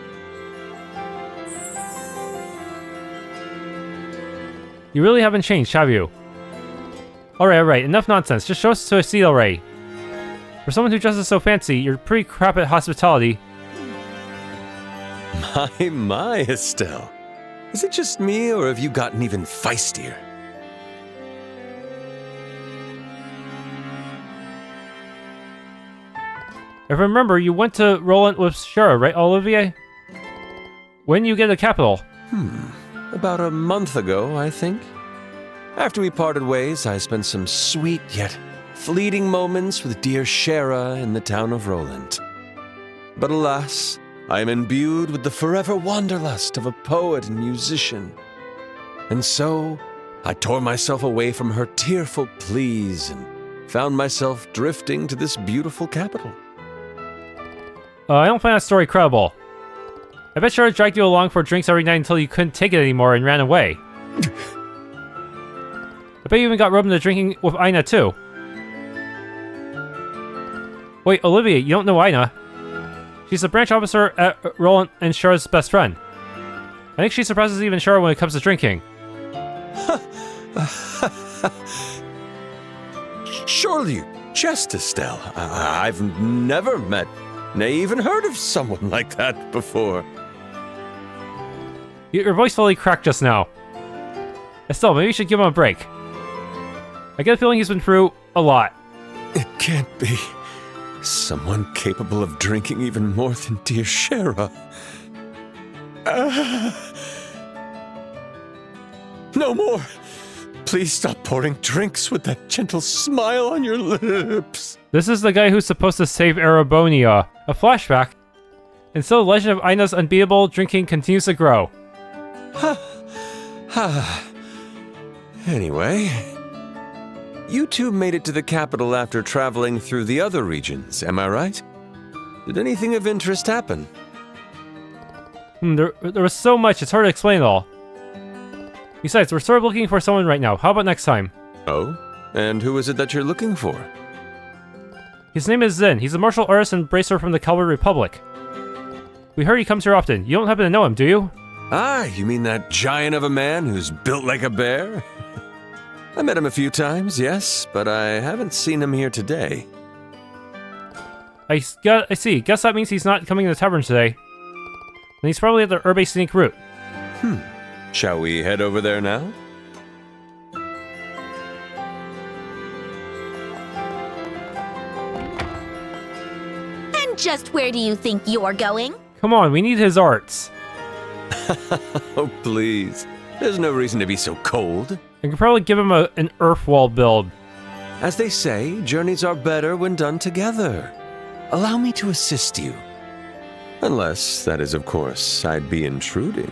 You really haven't changed, have you? Alright, enough nonsense. Just show us to a seat already. For someone who dresses so fancy, you're pretty crap at hospitality. My, Estelle. Is it just me, or have you gotten even feistier? If I remember, you went to Roland with Shara, right, Olivier? When you get to the capital? About a month ago, I think. After we parted ways, I spent some sweet yet fleeting moments with dear Shara in the town of Roland. But alas, I am imbued with the forever wanderlust of a poet and musician. And so, I tore myself away from her tearful pleas and found myself drifting to this beautiful capital. I don't find that story credible. I bet Shara dragged you along for drinks every night until you couldn't take it anymore and ran away. I bet you even got roped into drinking with Aina too. Wait, Olivier, you don't know Aina. She's the branch officer at Roland and Shara's best friend. I think she surpasses even Shara when it comes to drinking. Surely you jest, Estelle. I've never met, nay, even heard of someone like that before. Your voice fully cracked just now. Estelle, maybe you should give him a break. I get a feeling he's been through a lot. It can't be. Someone capable of drinking even more than dear Shara. No more. Please stop pouring drinks with that gentle smile on your lips. This is the guy who's supposed to save Erebonia. A flashback. And so the legend of Aina's unbeatable drinking continues to grow. Anyway, you two made it to the capital after traveling through the other regions, am I right? Did anything of interest happen? There was so much, it's hard to explain it all. Besides, we're sort of looking for someone right now. How about next time? Oh? And who is it that you're looking for? His name is ZIN. He's a martial artist and bracer from the Calvary Republic. We heard he comes here often. You don't happen to know him, do you? Ah, you mean that giant of a man who's built like a bear? I met him a few times, yes, but I haven't seen him here today. I see. Guess that means he's not coming to the tavern today. Then he's probably at the Erbe Scenic route. Shall we head over there now? And just where do you think you're going? Come on, we need his arts. Oh, please. There's no reason to be so cold. I could probably give him an earth wall build. As they say, journeys are better when done together. Allow me to assist you. Unless, that is, of course, I'd be intruding.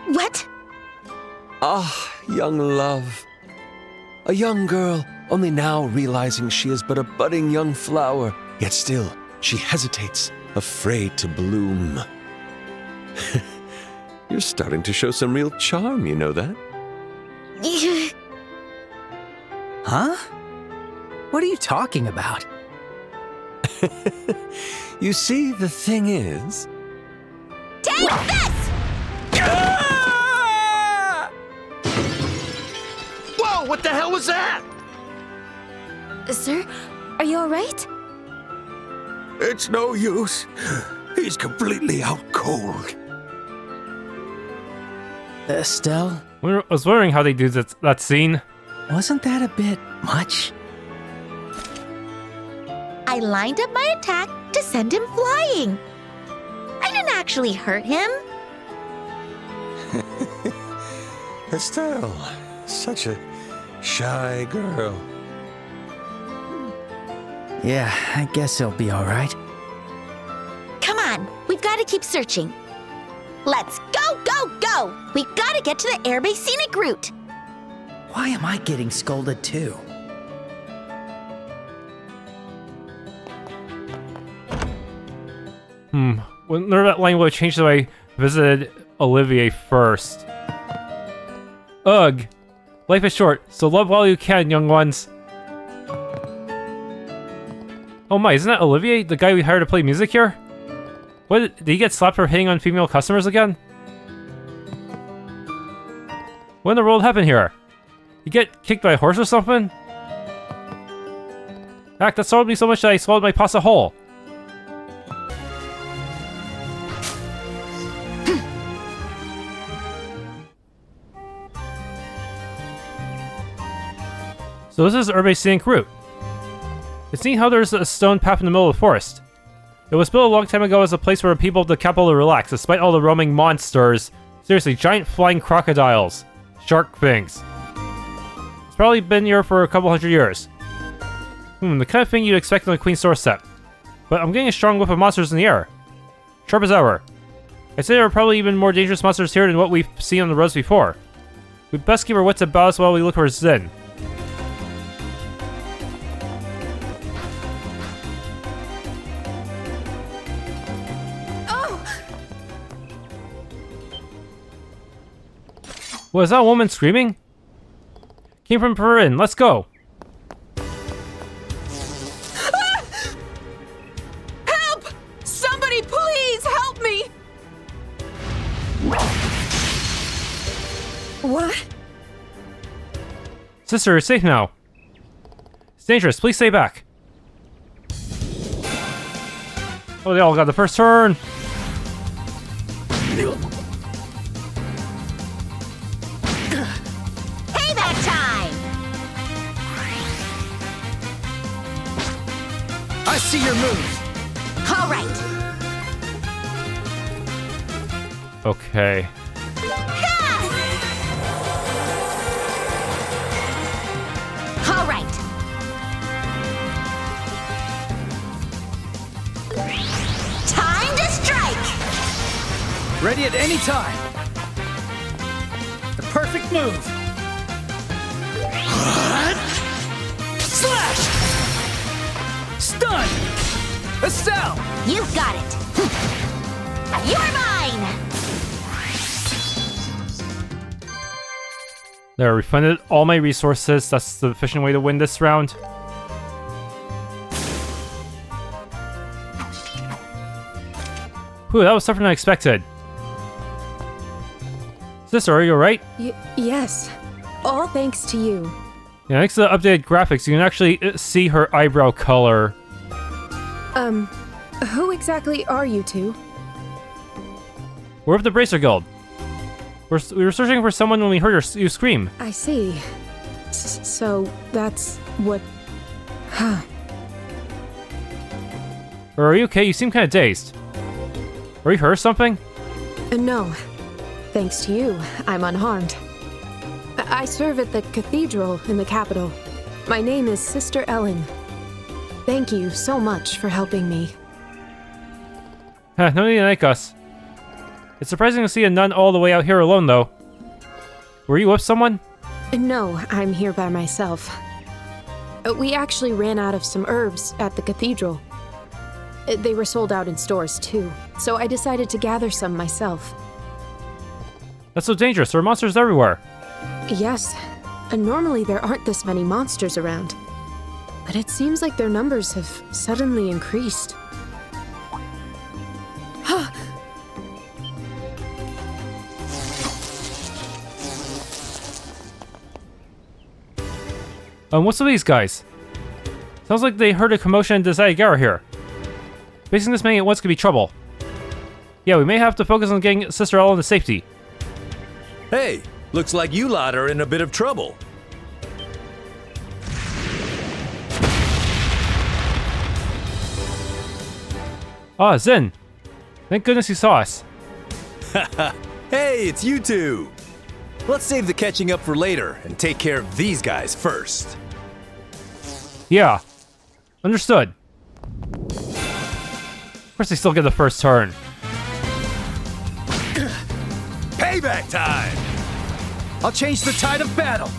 What? Ah, young love. A young girl, only now realizing she is but a budding young flower, yet still she hesitates, afraid to bloom. You're starting to show some real charm, you know that? Huh? What are you talking about? You see, the thing is... Take this! Whoa, what the hell was that? Sir, are you alright? It's no use. He's completely out cold. Estelle? I was wondering how they do that scene. Wasn't that a bit much? I lined up my attack to send him flying. I didn't actually hurt him. Estelle, such a shy girl. Yeah, I guess he'll be alright. Come on, we've got to keep searching. Let's go, go, go! We've got to get to the Erbe Scenic route. Why am I getting scolded too? Wonder that line would have changed if I visited Olivier first. Ugh. Life is short, so love while you can, young ones. Oh my, isn't that Olivier, the guy we hired to play music here? What, did he get slapped for hitting on female customers again? What in the world happened here? You get kicked by a horse or something? Heck, that startled me so much that I swallowed my pasta whole. So this is Erbe's scenic route. It's neat how there's a stone path in the middle of the forest. It was built a long time ago as a place for people of the capital to relax, despite all the roaming monsters. Seriously, giant flying crocodiles. Shark things. It's probably been here for a couple hundred years. The kind of thing you'd expect on the Queen's doorstep. But I'm getting a strong whiff of monsters in the air. Sharp as ever. I'd say there are probably even more dangerous monsters here than what we've seen on the roads before. We'd best keep our wits about us while we look for Zin. Was that woman screaming? Came from Perin. Let's go. Help! Somebody please help me! What? Sister, you're safe now. It's dangerous. Please stay back. Oh, they all got the first turn. I see your moves. All right. Okay. All right. Time to strike. Ready at any time. The perfect move. Slash! Stun! Estelle! You've got it. You're mine. There, I refunded all my resources. That's the efficient way to win this round. Whew, that was tougher than I expected. Sister, are you alright? Yes. All thanks to you. Yeah, thanks to the updated graphics, you can actually see her eyebrow color. Who exactly are you two? We're with the Bracer Guild. We were searching for someone when we heard you scream. I see. So that's what... Huh. Are you okay? You seem kind of dazed. Were you hurt or something? No. Thanks to you, I'm unharmed. I serve at the cathedral in the capital. My name is Sister Ellen. Thank you so much for helping me. No need to thank us. It's surprising to see a nun all the way out here alone, though. Were you with someone? No, I'm here by myself. We actually ran out of some herbs at the cathedral. They were sold out in stores, too, so I decided to gather some myself. That's so dangerous. There are monsters everywhere. Yes. Normally there aren't this many monsters around. But it seems like their numbers have suddenly increased. What's with these guys? Sounds like they heard a commotion and decided to get out here. Facing this many at once could be trouble. Yeah, we may have to focus on getting Sister Ellen to safety. Hey, looks like you lot are in a bit of trouble. Ah, Zin. Thank goodness you saw us. Hey, it's you two. Let's save the catching up for later and take care of these guys first. Yeah. Understood. Of course they still get the first turn. Payback time! I'll change the tide of battle.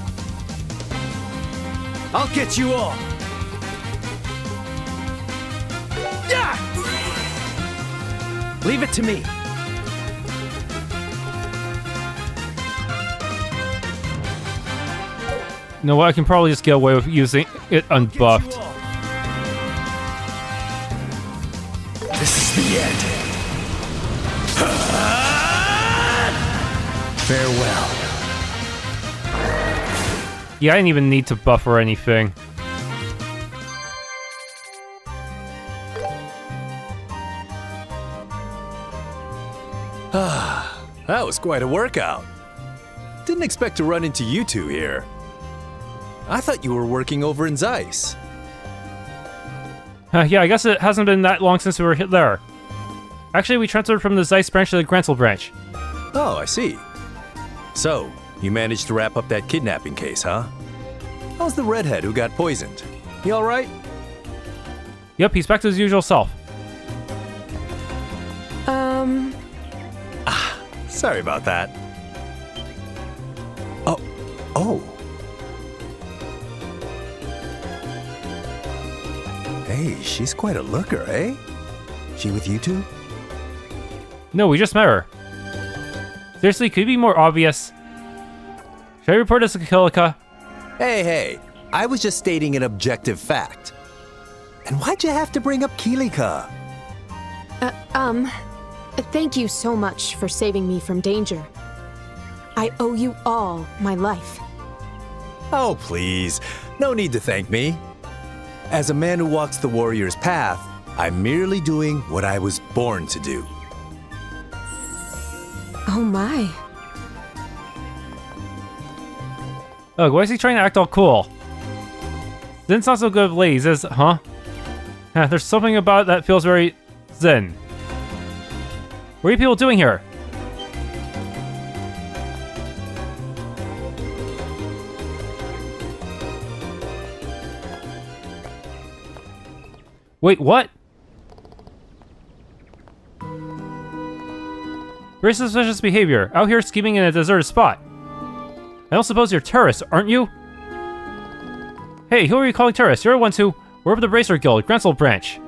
I'll get you all. Yeah! Leave it to me. You know what? I can probably just get away with using it unbuffed. This is the end. Farewell. Yeah, I didn't even need to buff or anything. That was quite a workout. Didn't expect to run into you two here. I thought you were working over in ZIN'S. Yeah, I guess it hasn't been that long since we were there. Actually, we transferred from the ZIN'S branch to the Grancel branch. Oh, I see. So, you managed to wrap up that kidnapping case, huh? How's the redhead who got poisoned? He alright? Yep, he's back to his usual self. Sorry about that. Oh. Hey, she's quite a looker, eh? She with you two? No, we just met her. Seriously, could you be more obvious? Should I report this to Kilika? Hey, I was just stating an objective fact. And why'd you have to bring up Kilika? Thank you so much for saving me from danger. I owe you all my life. Oh, please. No need to thank me. As a man who walks the warrior's path, I'm merely doing what I was born to do. Oh my. Ugh, why is he trying to act all cool? Zen's not so good with ladies, is huh? There's something about it that feels very Zen. What are you people doing here? Wait, what? Very suspicious behavior. Out here scheming in a deserted spot. I don't suppose you're terrorists, aren't you? Hey, who are you calling terrorists? You're the ones who... We're of the Bracer Guild, Grancel branch.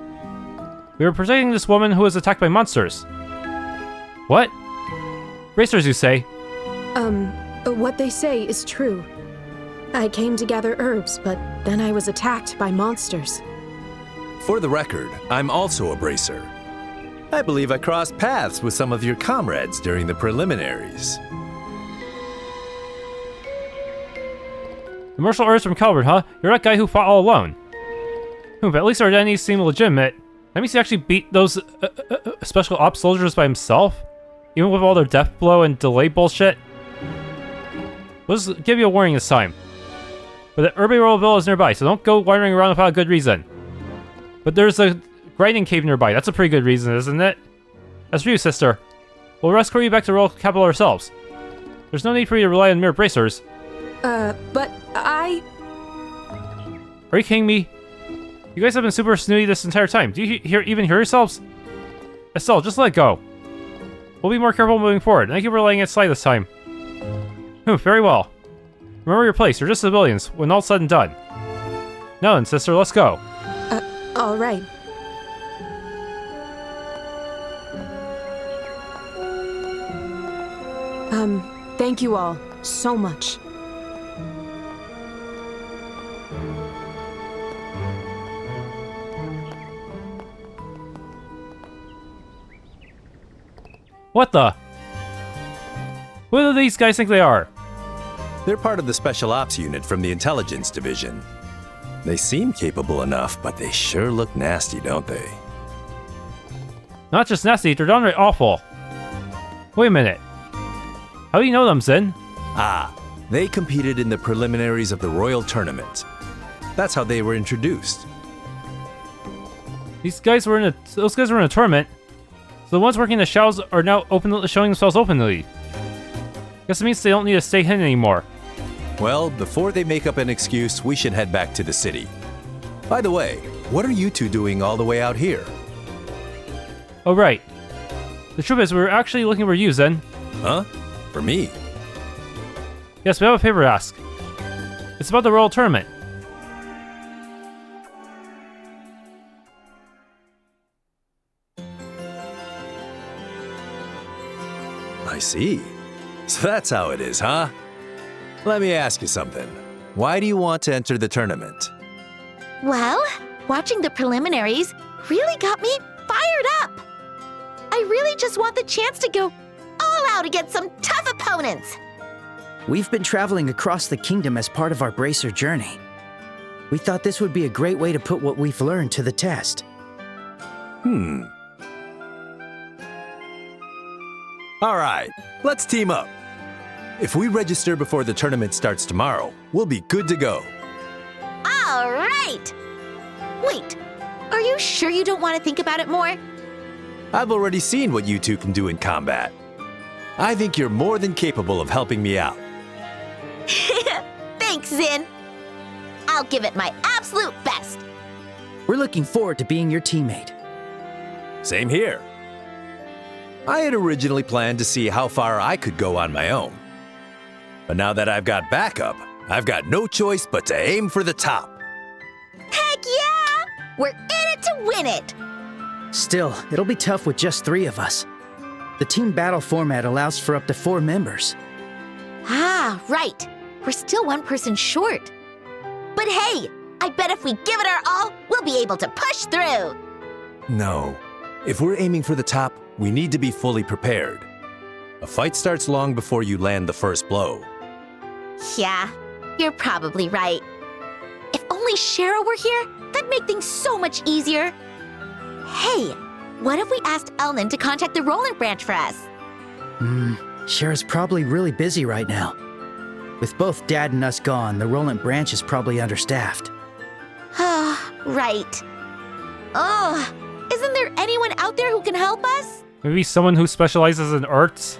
We were protecting this woman who was attacked by monsters. What? Bracers, you say? What they say is true. I came to gather herbs, but then I was attacked by monsters. For the record, I'm also a bracer. I believe I crossed paths with some of your comrades during the preliminaries. The martial arts from Calvert, huh? You're that guy who fought all alone. But at least our identities seem legitimate. That means he actually beat those special ops soldiers by himself? Even with all their death blow and delay bullshit? We'll just give you a warning this time. But the Erbe Royal Villa is nearby, so don't go wandering around without a good reason. But there's a grinding cave nearby. That's a pretty good reason, isn't it? As for you, sister, we'll escort you back to the royal capital ourselves. There's no need for you to rely on mere bracers. But I... Are you kidding me? You guys have been super snooty this entire time. Do you even hear yourselves? Estelle, just let it go. We'll be more careful moving forward. Thank you for letting it slide this time. Very well. Remember your place. You're just civilians, when all's said and done. Now then, sister, let's go. All right. Thank you all so much. What the? Who do these guys think they are? They're part of the Special Ops unit from the Intelligence Division. They seem capable enough, but they sure look nasty, don't they? Not just nasty, they're downright awful. Wait a minute. How do you know them, Zin? Ah, they competed in the preliminaries of the Royal Tournament. That's how they were introduced. Those guys were in a tournament. So the ones working the shadows are now showing themselves openly. Guess it means they don't need to stay hidden anymore. Well, before they make up an excuse, we should head back to the city. By the way, what are you two doing all the way out here? Oh, right. The truth is, we were actually looking for you, Zin. Huh? For me? Yes, we have a favor to ask. It's about the Royal Tournament. I see. So that's how it is, huh? Let me ask you something. Why do you want to enter the tournament? Well, watching the preliminaries really got me fired up. I really just want the chance to go all out against some tough opponents. We've been traveling across the kingdom as part of our bracer journey. We thought this would be a great way to put what we've learned to the test. All right, let's team up. If we register before the tournament starts tomorrow, we'll be good to go. All right. Wait, are you sure you don't want to think about it more? I've already seen what you two can do in combat. I think you're more than capable of helping me out. Thanks, Zin. I'll give it my absolute best. We're looking forward to being your teammate. Same here. I had originally planned to see how far I could go on my own. But now that I've got backup, I've got no choice but to aim for the top. Heck yeah! We're in it to win it! Still, it'll be tough with just 3 of us. The team battle format allows for up to 4 members. Ah, right. We're still 1 person short. But hey, I bet if we give it our all, we'll be able to push through. No. If we're aiming for the top, we need to be fully prepared. A fight starts long before you land the first blow. Yeah, you're probably right. If only Shara were here, that'd make things so much easier. Hey, what if we asked Elnan to contact the Roland branch for us? Shara's probably really busy right now. With both Dad and us gone, the Roland branch is probably understaffed. Ah, right. Oh, isn't there anyone out there who can help us? Maybe someone who specializes in arts?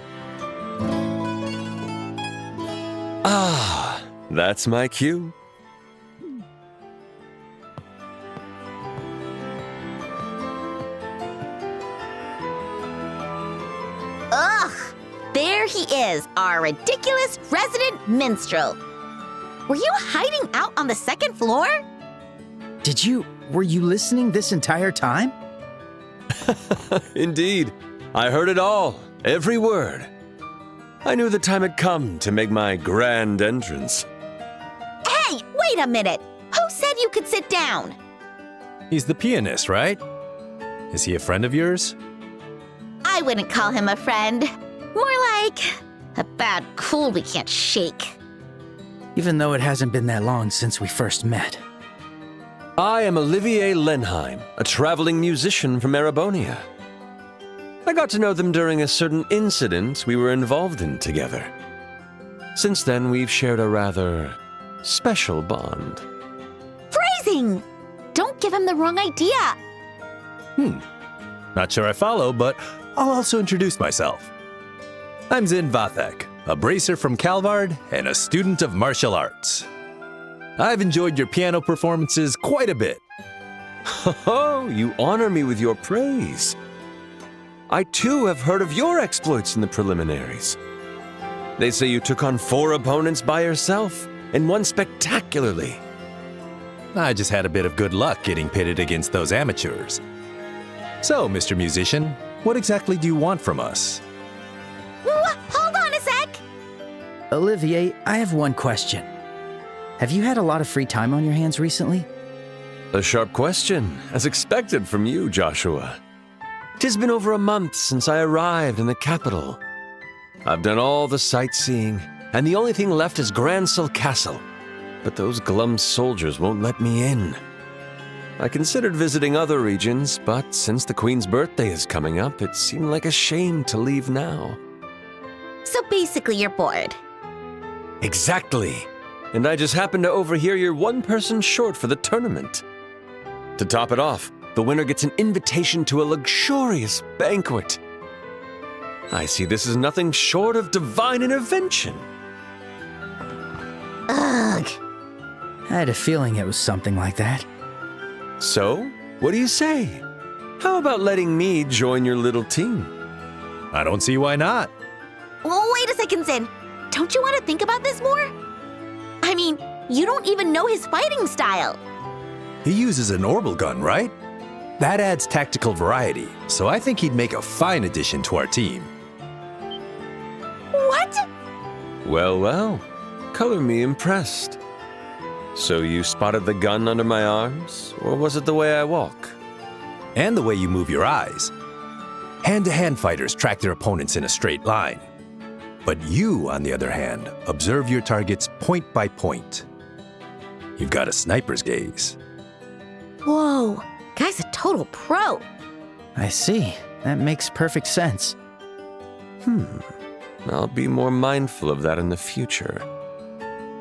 Ah, that's my cue. Ugh! There he is, our ridiculous resident minstrel. Were you hiding out on the 2nd floor? Were you listening this entire time? Indeed. I heard it all, every word. I knew the time had come to make my grand entrance. Hey, wait a minute! Who said you could sit down? He's the pianist, right? Is he a friend of yours? I wouldn't call him a friend. More like a bad cold we can't shake. Even though it hasn't been that long since we first met. I am Olivier Lenheim, a traveling musician from Erebonia. I got to know them during a certain incident we were involved in together. Since then, we've shared a rather special bond. Phrasing! Don't give him the wrong idea. Not sure I follow, but I'll also introduce myself. I'm Zin Vathek, a bracer from Calvard and a student of martial arts. I've enjoyed your piano performances quite a bit. Oh, you honor me with your praise. I too have heard of your exploits in the preliminaries. They say you took on 4 opponents by yourself and won spectacularly. I just had a bit of good luck getting pitted against those amateurs. So, Mr. Musician, what exactly do you want from us? Hold on a sec! Olivier, I have one question. Have you had a lot of free time on your hands recently? A sharp question, as expected from you, Joshua. 'Tis been over a month since I arrived in the capital. I've done all the sightseeing, and the only thing left is Grancel Castle. But those glum soldiers won't let me in. I considered visiting other regions, but since the Queen's birthday is coming up, it seemed like a shame to leave now. So basically, you're bored. Exactly. And I just happened to overhear you're one person short for the tournament. To top it off, the winner gets an invitation to a luxurious banquet. I see this as nothing short of divine intervention. Ugh. I had a feeling it was something like that. So, what do you say? How about letting me join your little team? I don't see why not. Well, wait a second, Zin. Don't you want to think about this more? I mean, you don't even know his fighting style. He uses an orbital gun, right? That adds tactical variety, so I think he'd make a fine addition to our team. What? Well, well. Color me impressed. So you spotted the gun under my arms, or was it the way I walk? And the way you move your eyes. Hand-to-hand fighters track their opponents in a straight line. But you, on the other hand, observe your targets point by point. You've got a sniper's gaze. Whoa, guy's a total pro. I see. That makes perfect sense. I'll be more mindful of that in the future.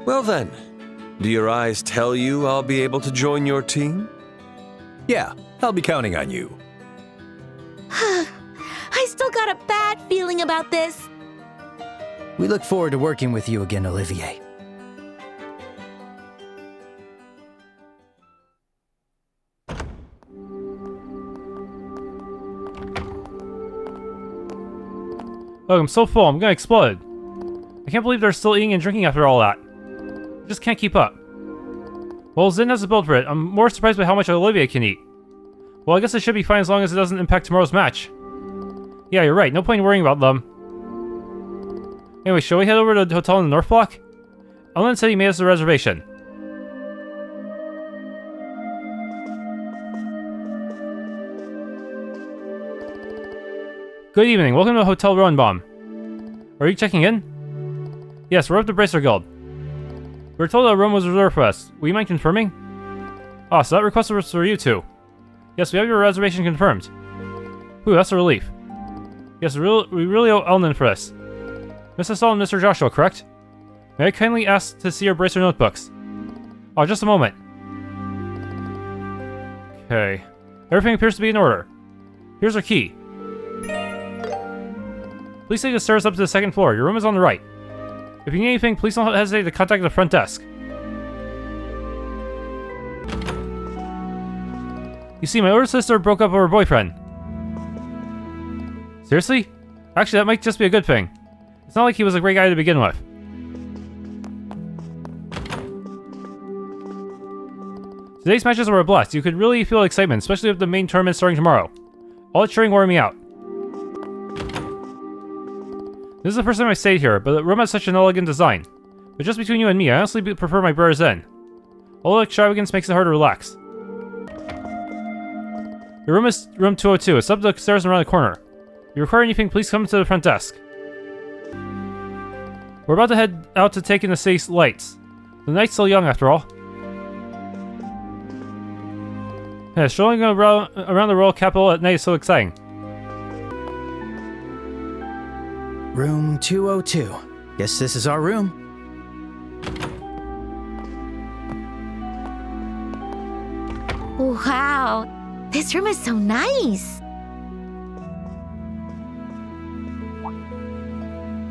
Well then, do your eyes tell you I'll be able to join your team? Yeah, I'll be counting on you. I still got a bad feeling about this. We look forward to working with you again, Olivier. Look, I'm so full, I'm gonna explode. I can't believe they're still eating and drinking after all that. I just can't keep up. Well, Zin has a build for it. I'm more surprised by how much Olivier can eat. Well, I guess it should be fine as long as it doesn't impact tomorrow's match. Yeah, you're right. No point in worrying about them. Anyway, shall we head over to the hotel in the North Block? Ellen said he made us a reservation. Good evening. Welcome to Hotel Roenbaum. Are you checking in? Yes, we're up to Bracer Guild. We were told that a room was reserved for us. Will you mind confirming? Ah, so that request was for you two. Yes, we have your reservation confirmed. Ooh, that's a relief. Yes, we really owe Elnan for this. Miss Estelle and Mr. Joshua, correct? May I kindly ask to see your Bracer notebooks? Oh, just a moment. Okay. Everything appears to be in order. Here's our key. Please take the stairs up to the second floor. Your room is on the right. If you need anything, please don't hesitate to contact the front desk. You see, my older sister broke up with her boyfriend. Seriously? Actually, that might just be a good thing. It's not like he was a great guy to begin with. Today's matches were a blast. You could really feel excitement, especially with the main tournament starting tomorrow. All the cheering wore me out. This is the first time I've stayed here, but the room has such an elegant design. But just between you and me, I honestly prefer my brother's inn. All the extravagance makes it hard to relax. Your room is room 202. It's up the stairs and around the corner. If you require anything, please come to the front desk. We're about to head out to take in the city's lights. The night's still young, after all. Yeah, strolling around the royal capital at night is so exciting. Room 202. Guess this is our room. Wow, this room is so nice.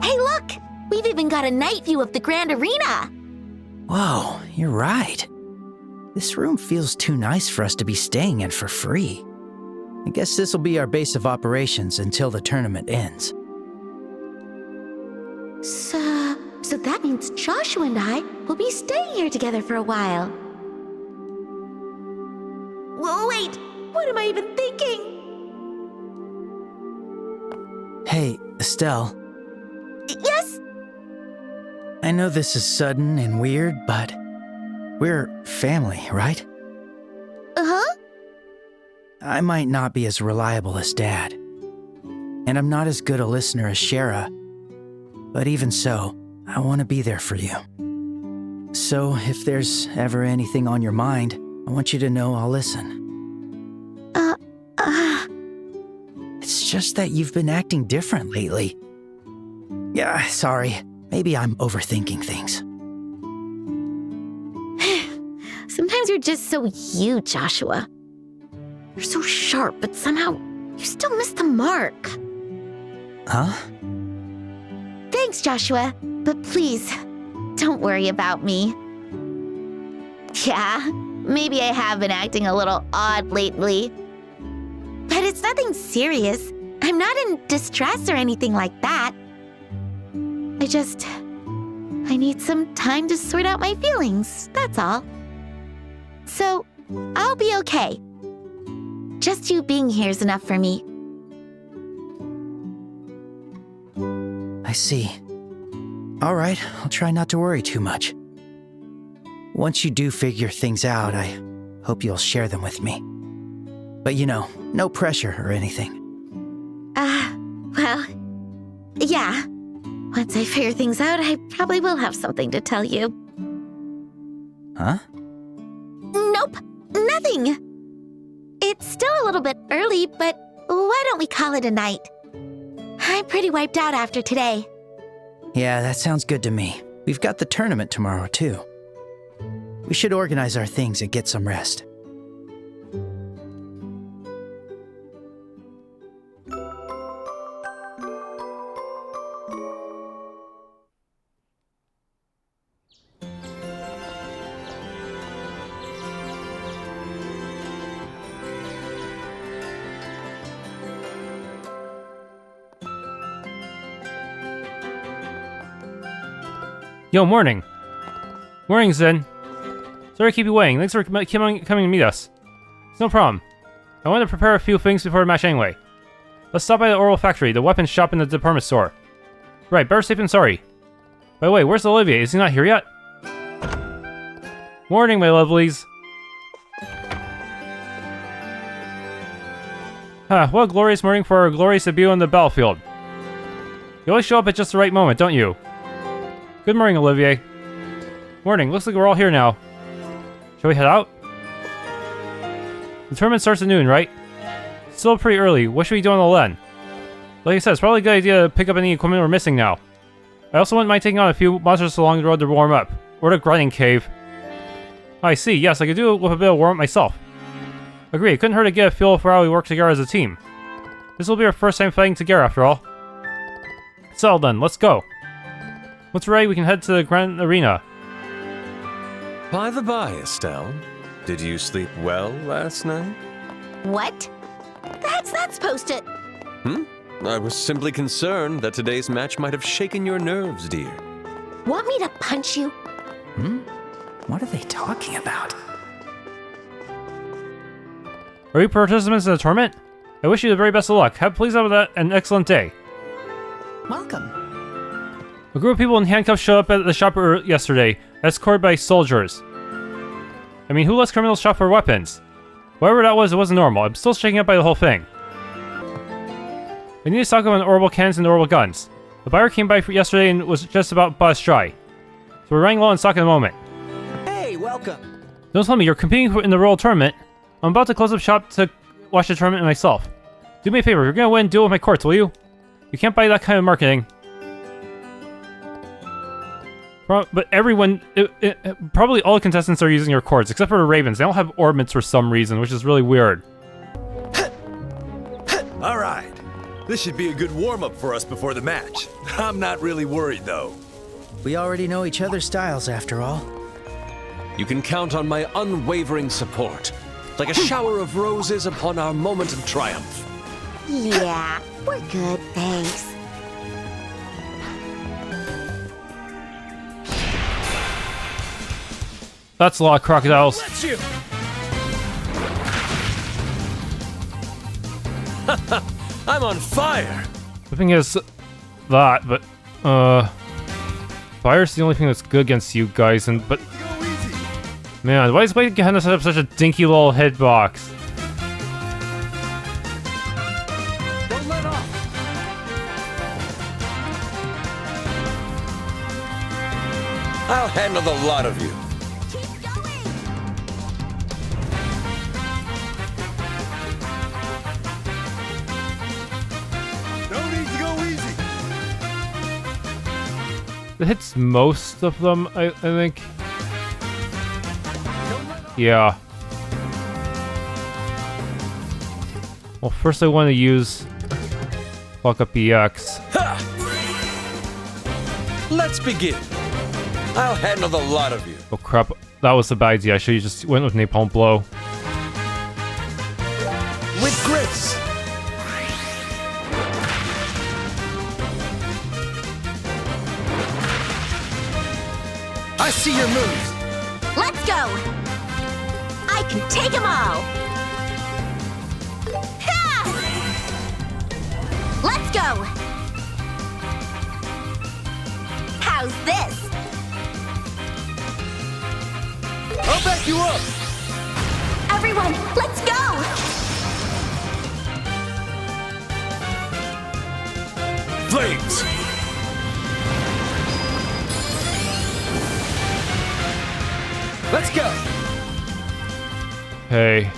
Hey, look! We've even got a night view of the Grand Arena. Whoa, you're right. This room feels too nice for us to be staying in for free. I guess this will be our base of operations until the tournament ends. So that means Joshua and I will be staying here together for a while. Whoa, wait! What am I even thinking? Hey, Estelle. Yes? I know this is sudden and weird, but we're family, right? Uh-huh. I might not be as reliable as Dad. And I'm not as good a listener as Shara. But even so, I want to be there for you. So if there's ever anything on your mind, I want you to know I'll listen. It's just that you've been acting different lately. Yeah, sorry. Maybe I'm overthinking things. Sometimes you're just so you, Joshua. You're so sharp, but somehow you still miss the mark. Huh? Thanks, Joshua, but please, don't worry about me. Yeah, maybe I have been acting a little odd lately. But it's nothing serious. I'm not in distress or anything like that. I need some time to sort out my feelings, that's all. So, I'll be okay. Just you being here is enough for me. I see. All right, I'll try not to worry too much. Once you do figure things out, I hope you'll share them with me. But you know, no pressure or anything. Well, yeah. Once I figure things out, I probably will have something to tell you. Huh? Nope, nothing. It's still a little bit early, but why don't we call it a night? I'm pretty wiped out after today. Yeah, that sounds good to me. We've got the tournament tomorrow, too. We should organize our things and get some rest. Yo, morning. Morning, Zin. Sorry to keep you waiting. Thanks for coming to meet us. It's no problem. I wanted to prepare a few things before the match anyway. Let's stop by the Oral Factory, the weapons shop in the department store. Right, better safe than sorry. By the way, where's Olivier? Is he not here yet? Morning, my lovelies. What a glorious morning for our glorious debut on the battlefield. You always show up at just the right moment, don't you? Good morning, Olivier. Morning, looks like we're all here now. Shall we head out? The tournament starts at noon, right? Still pretty early. What should we do on the LEN? Like I said, it's probably a good idea to pick up any equipment we're missing now. I also wouldn't mind taking on a few monsters along the road to warm up. Or the grinding cave. I see, yes, I could do it with a bit of warm up myself. Agree, it couldn't hurt to get a feel for how we work together as a team. This will be our first time fighting together after all. So then, let's go. Once we're ready, we can head to the Grand Arena. By the by, Estelle, did you sleep well last night? What? That's not supposed to... I was simply concerned that today's match might have shaken your nerves, dear. Want me to punch you? What are they talking about? Are you participants in the tournament? I wish you the very best of luck. Please have an excellent day. Welcome. A group of people in handcuffs showed up at the shop yesterday, escorted by soldiers. I mean, who lets criminals shop for weapons? Whatever that was, it wasn't normal. I'm still shaken up by the whole thing. I need to stock up on orbital cannons and orbital guns. The buyer came by yesterday and was just about bust dry. So we're running low on stock in a moment. Hey, welcome. Don't tell me you're competing in the Royal Tournament. I'm about to close up shop to watch the tournament myself. Do me a favor, you're gonna win, deal with my courts, will you? You can't buy that kind of marketing. But everyone, probably all the contestants are using your courts, except for the Ravens. They don't have orbits for some reason, which is really weird. All right. This should be a good warm-up for us before the match. I'm not really worried, though. We already know each other's styles, after all. You can count on my unwavering support, like a shower of roses upon our moment of triumph. Yeah, we're good, thanks. That's a lot of crocodiles. Bless you! I'm on fire! The thing is that, but fire's the only thing that's good against you guys, but man, why is Blade Gehenna set up such a dinky little hitbox? handle the lot of you. Keep going! No need to go easy. It hits most of them, I think. Yeah. Well, first I want to use Fuck Up EX. Ha! Let's begin. I'll handle the lot of you. Oh crap, that was a bad idea. I should have just went with Napalm Blow. With grace. I see your moves. Let's go! I can take them all! Ha! Let's go! How's this? I'll back you up. Everyone, let's go! Flames! Let's go. Hey.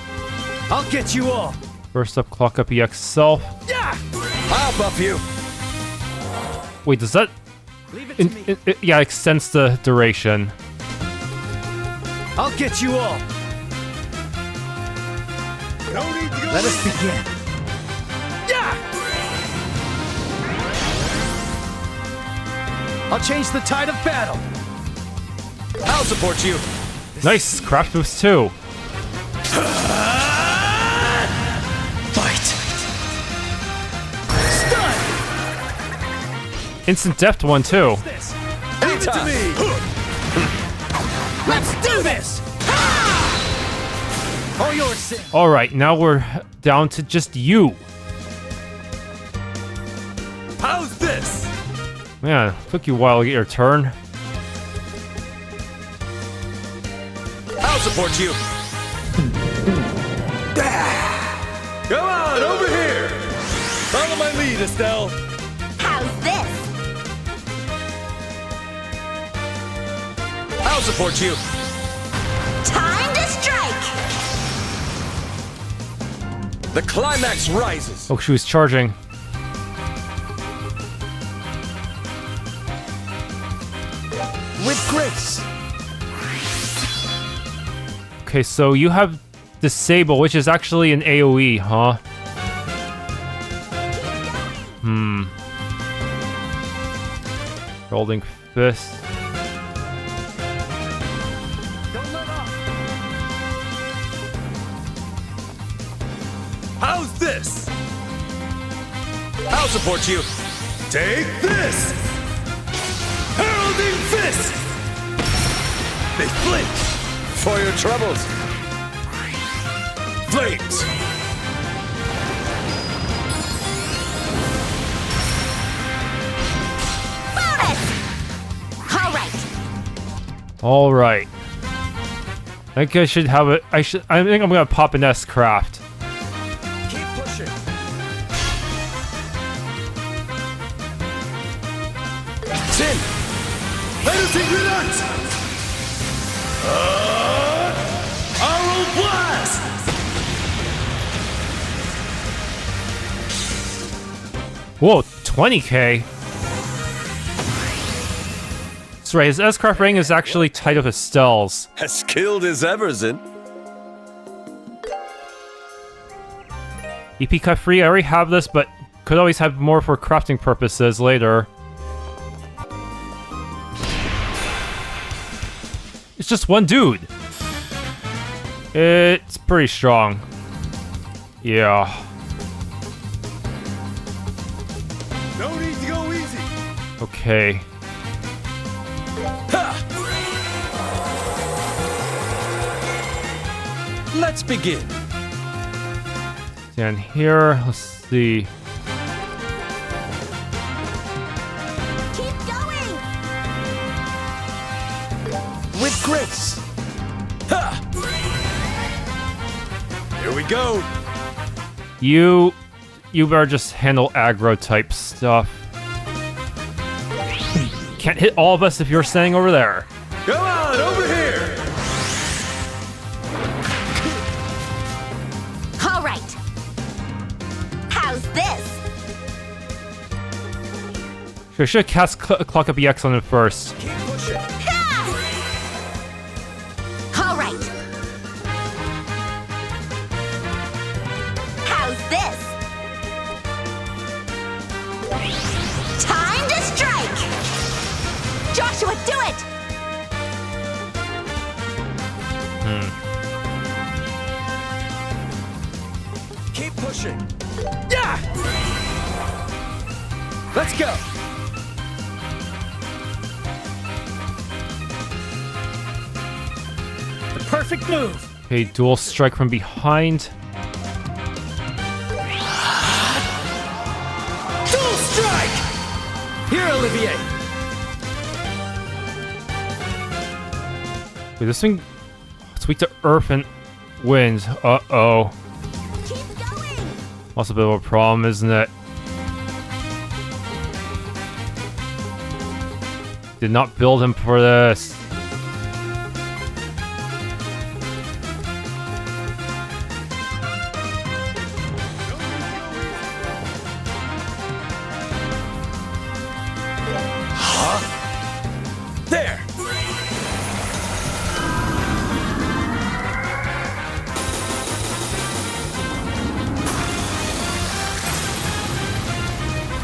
I'll get you all. First up, Clock Up EX self. Yeah! I'll buff you. Wait, does that... Leave it to me. Yeah, extends the duration. I'll get you all. No need to go. Let us begin. Yeah! I'll change the tide of battle. I'll support you. Nice! Craft boost too. Fight. Stun. Instant depth one too. Leave it to me. Let's do this. All yours, Sin. Alright, now we're down to just you. How's this? Man, took you a while to get your turn. I'll support you. Come on, over here. Follow my lead, Estelle. How's this? I'll support you. Time to strike! The climax rises. Oh, she was charging. With grace. Okay, so you have Disable, which is actually an AoE, huh? Rolling Fist. Don't let up. How's this? I'll support you. Take this! Heralding Fist! They flinch! For your troubles. Flames! Bonus! Alright, Alright. I think I should have it. I think I'm gonna pop an S craft. Keep pushing! Sin! Let us ignite! Aural Blast! Whoa, 20k? That's right, his S-Craft rating is actually tied up with Estelle's. As skilled as ever, Zin. EP cut free, I already have this, but could always have more for crafting purposes later. It's just one dude. It's pretty strong. Yeah. No need to go easy! Okay. Let's begin. Down here, let's see. keep going! With grace! Ha! Here we go. You better just handle aggro type stuff. Can't hit all of us if you're standing over there. Come on, over here! All right. How's this? I should have cast Clock Up EX on him first. Keep pushing. All right. How's this? Time to strike! Joshua, do it! Keep pushing. Yeah! Let's go! The perfect move! Okay, dual strike from behind. Dual strike! Here, Olivier! Wait, this thing... It's weak to earth and wind. Uh-oh. That's a bit of a problem, isn't it? Did not build him for this. There!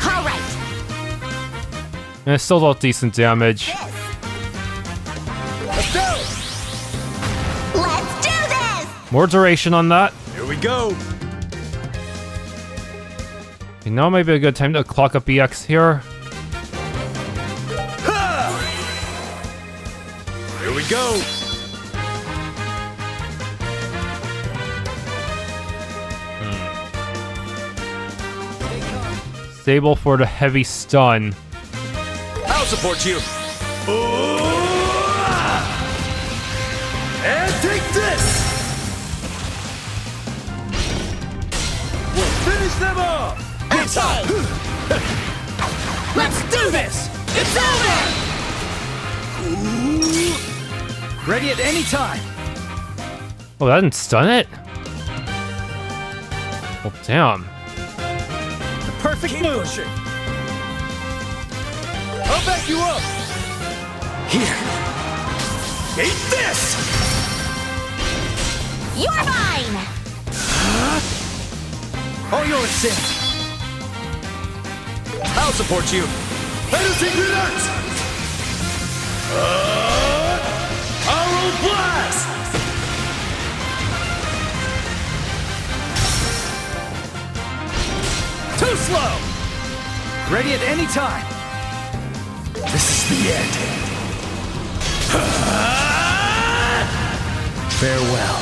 All right. And it still does decent damage. Let's go! Let's do this! More duration on that. Here we go! Okay, now might be a good time to clock up EX here. Here we go! Stable for the heavy stun. I'll support you! And take this! We'll finish them off! Inside! Let's do this! It's over! Ready at any time. Oh, that didn't stun it? Oh, damn. The perfect move! Pushing. I'll back you up! Here! Eat this! You're mine! All yours, Sin! I'll support you! Energy grenades! Arrow blast! Too slow! Ready at any time. This is the end. Farewell.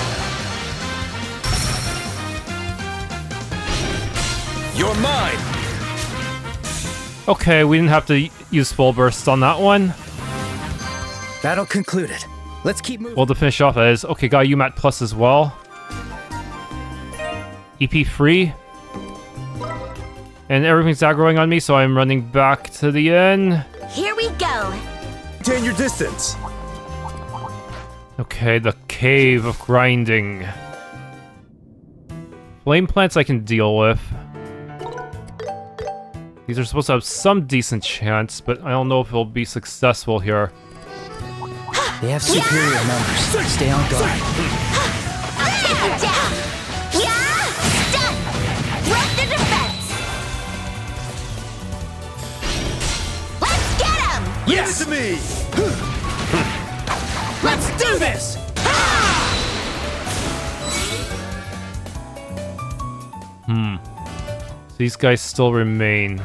You're mine! Okay, we didn't have to use full burst on that one. Battle concluded. Let's keep moving. Well, to finish off, that is okay. Got UMAT plus as well. EP free, and everything's aggroing on me, so I'm running back to the inn. Here we go. Maintain your distance. Okay, the cave of grinding. Flame plants I can deal with. These are supposed to have some decent chance, but I don't know if it'll be successful here. They have superior numbers. Stay on guard. Down. Yeah. Stun. Break the defense. Let's get him. Yes! Give it to me! Let's do this. So these guys still remain.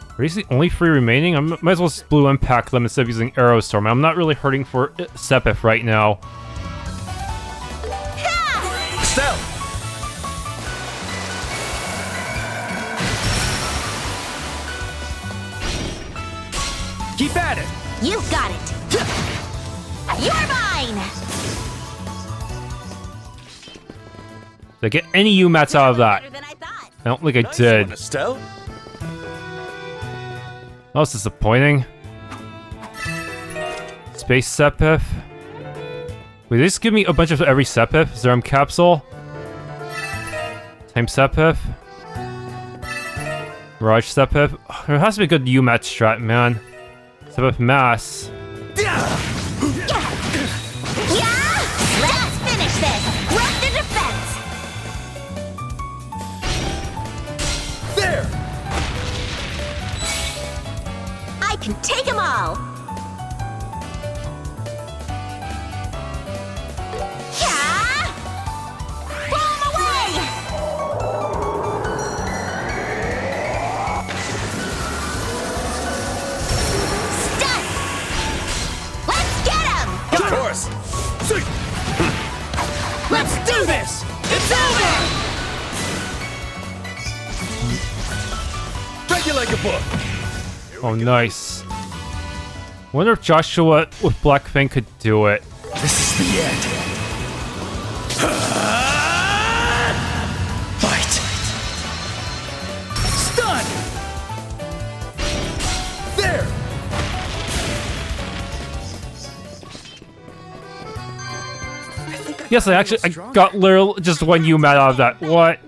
Are these the only three remaining? I might as well just blue impact them instead of using Arrow Storm. I'm not really hurting for Sepith right now. Estelle! Keep at it! You got it. You're mine. Did I get any UMATs out of that? don't think I Nice did. one, Estelle. That was disappointing. Space Sepith. Wait, they just give me a bunch of every Sepith? Zerum Capsule? Time Sepith? Mirage Sepith? There has to be a good UMAT strat, man. Sepith Mass. Yeah! Let's finish this! Run the defense! There! I can take them all! Yeah! Pull them away! Stun! Let's get him! Of course! Let's do this! It's over! Break it like a book! Oh, nice. Wonder if Joshua with Black Fang could do it. This is the end. Fight! Stun! There! Yes, I got literally just one UMAT out of that. What?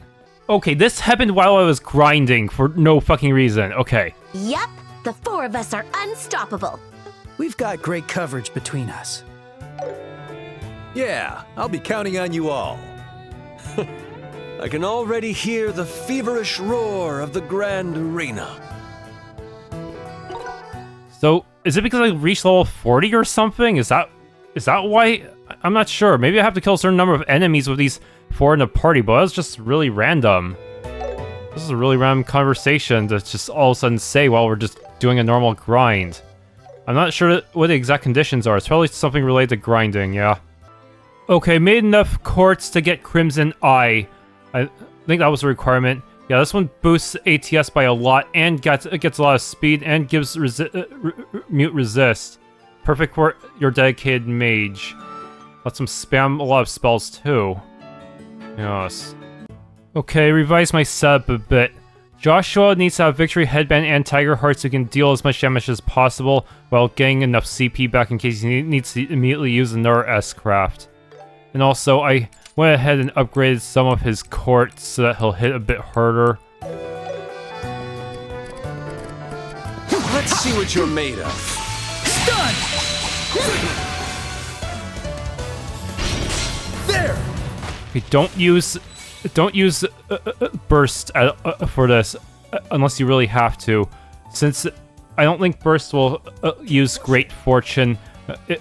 Okay, this happened while I was grinding for no fucking reason. Okay. Yep, the four of us are unstoppable. We've got great coverage between us. Yeah, I'll be counting on you all. I can already hear the feverish roar of the grand arena. So, is it because I reached level 40 or something? Is that why? I'm not sure. Maybe I have to kill a certain number of enemies with these 4 in the party, but that's just really random. This is a really random conversation to just all of a sudden say while we're just doing a normal grind. I'm not sure what the exact conditions are. It's probably something related to grinding, yeah. Okay, made enough quartz to get Crimson Eye. I think that was a requirement. Yeah, this one boosts ATS by a lot and gets a lot of speed and gives mute resist. Perfect for your dedicated mage. Lets him spam a lot of spells too. Yes. Okay, revise my setup a bit. Joshua needs to have Victory Headband and Tiger Heart so he can deal as much damage as possible while getting enough CP back in case he needs to immediately use another S-Craft. And also, I went ahead and upgraded some of his quartz so that he'll hit a bit harder. Let's see what you're made of. Stun! There! Okay, don't use burst for this unless you really have to, since I don't think burst will use Great Fortune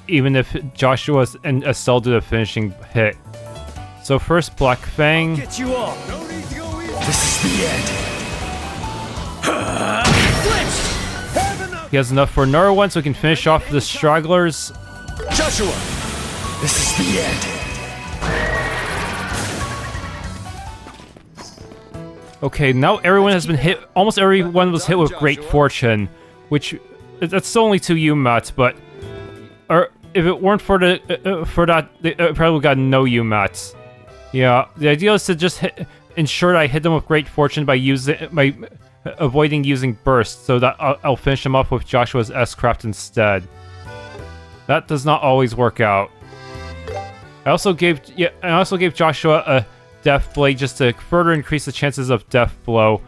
even if Joshua and Estelle do the finishing hit. So first Black Fang. Get you all! No need to go easy. This is the end. He has enough for another one so we can finish off the stragglers. Joshua! This is the end. Okay, now everyone has been hit. Almost everyone was hit with Great Fortune, which that's still only 2 UMATs, but if it weren't for that, they probably got no UMATs. Yeah, the idea is to just ensure that I hit them with Great Fortune by avoiding using burst, so that I'll finish them off with Joshua's S-Craft instead. That does not always work out. I also gave Joshua a Death Blade just to further increase the chances of Death Blow,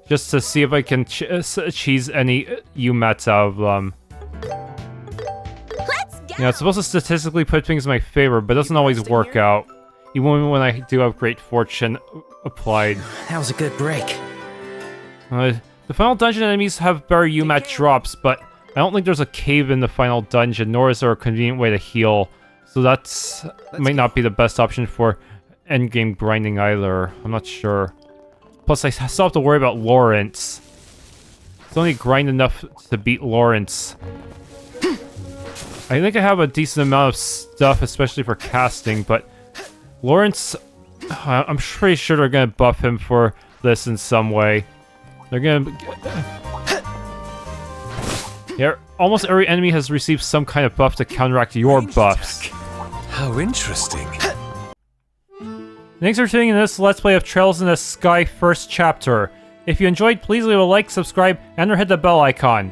just to see if I can cheese any UMATs out of them. Yeah, it's supposed to statistically put things in my favor, but it doesn't always work out, even when I do have Great Fortune applied. That was a good break. The final dungeon enemies have better UMAT drops, but I don't think there's a cave in the final dungeon, nor is there a convenient way to heal, so that might not be the best option for endgame grinding either. I'm not sure. Plus, I still have to worry about Lawrence. It's only grind enough to beat Lawrence. I think I have a decent amount of stuff, especially for casting, but Lawrence, I'm pretty sure they're gonna buff him for this in some way. They're gonna... Yeah, almost every enemy has received some kind of buff to counteract your buffs. How interesting. Thanks for tuning in to this Let's Play of Trails in the Sky first chapter. If you enjoyed, please leave a like, subscribe, and or hit the bell icon.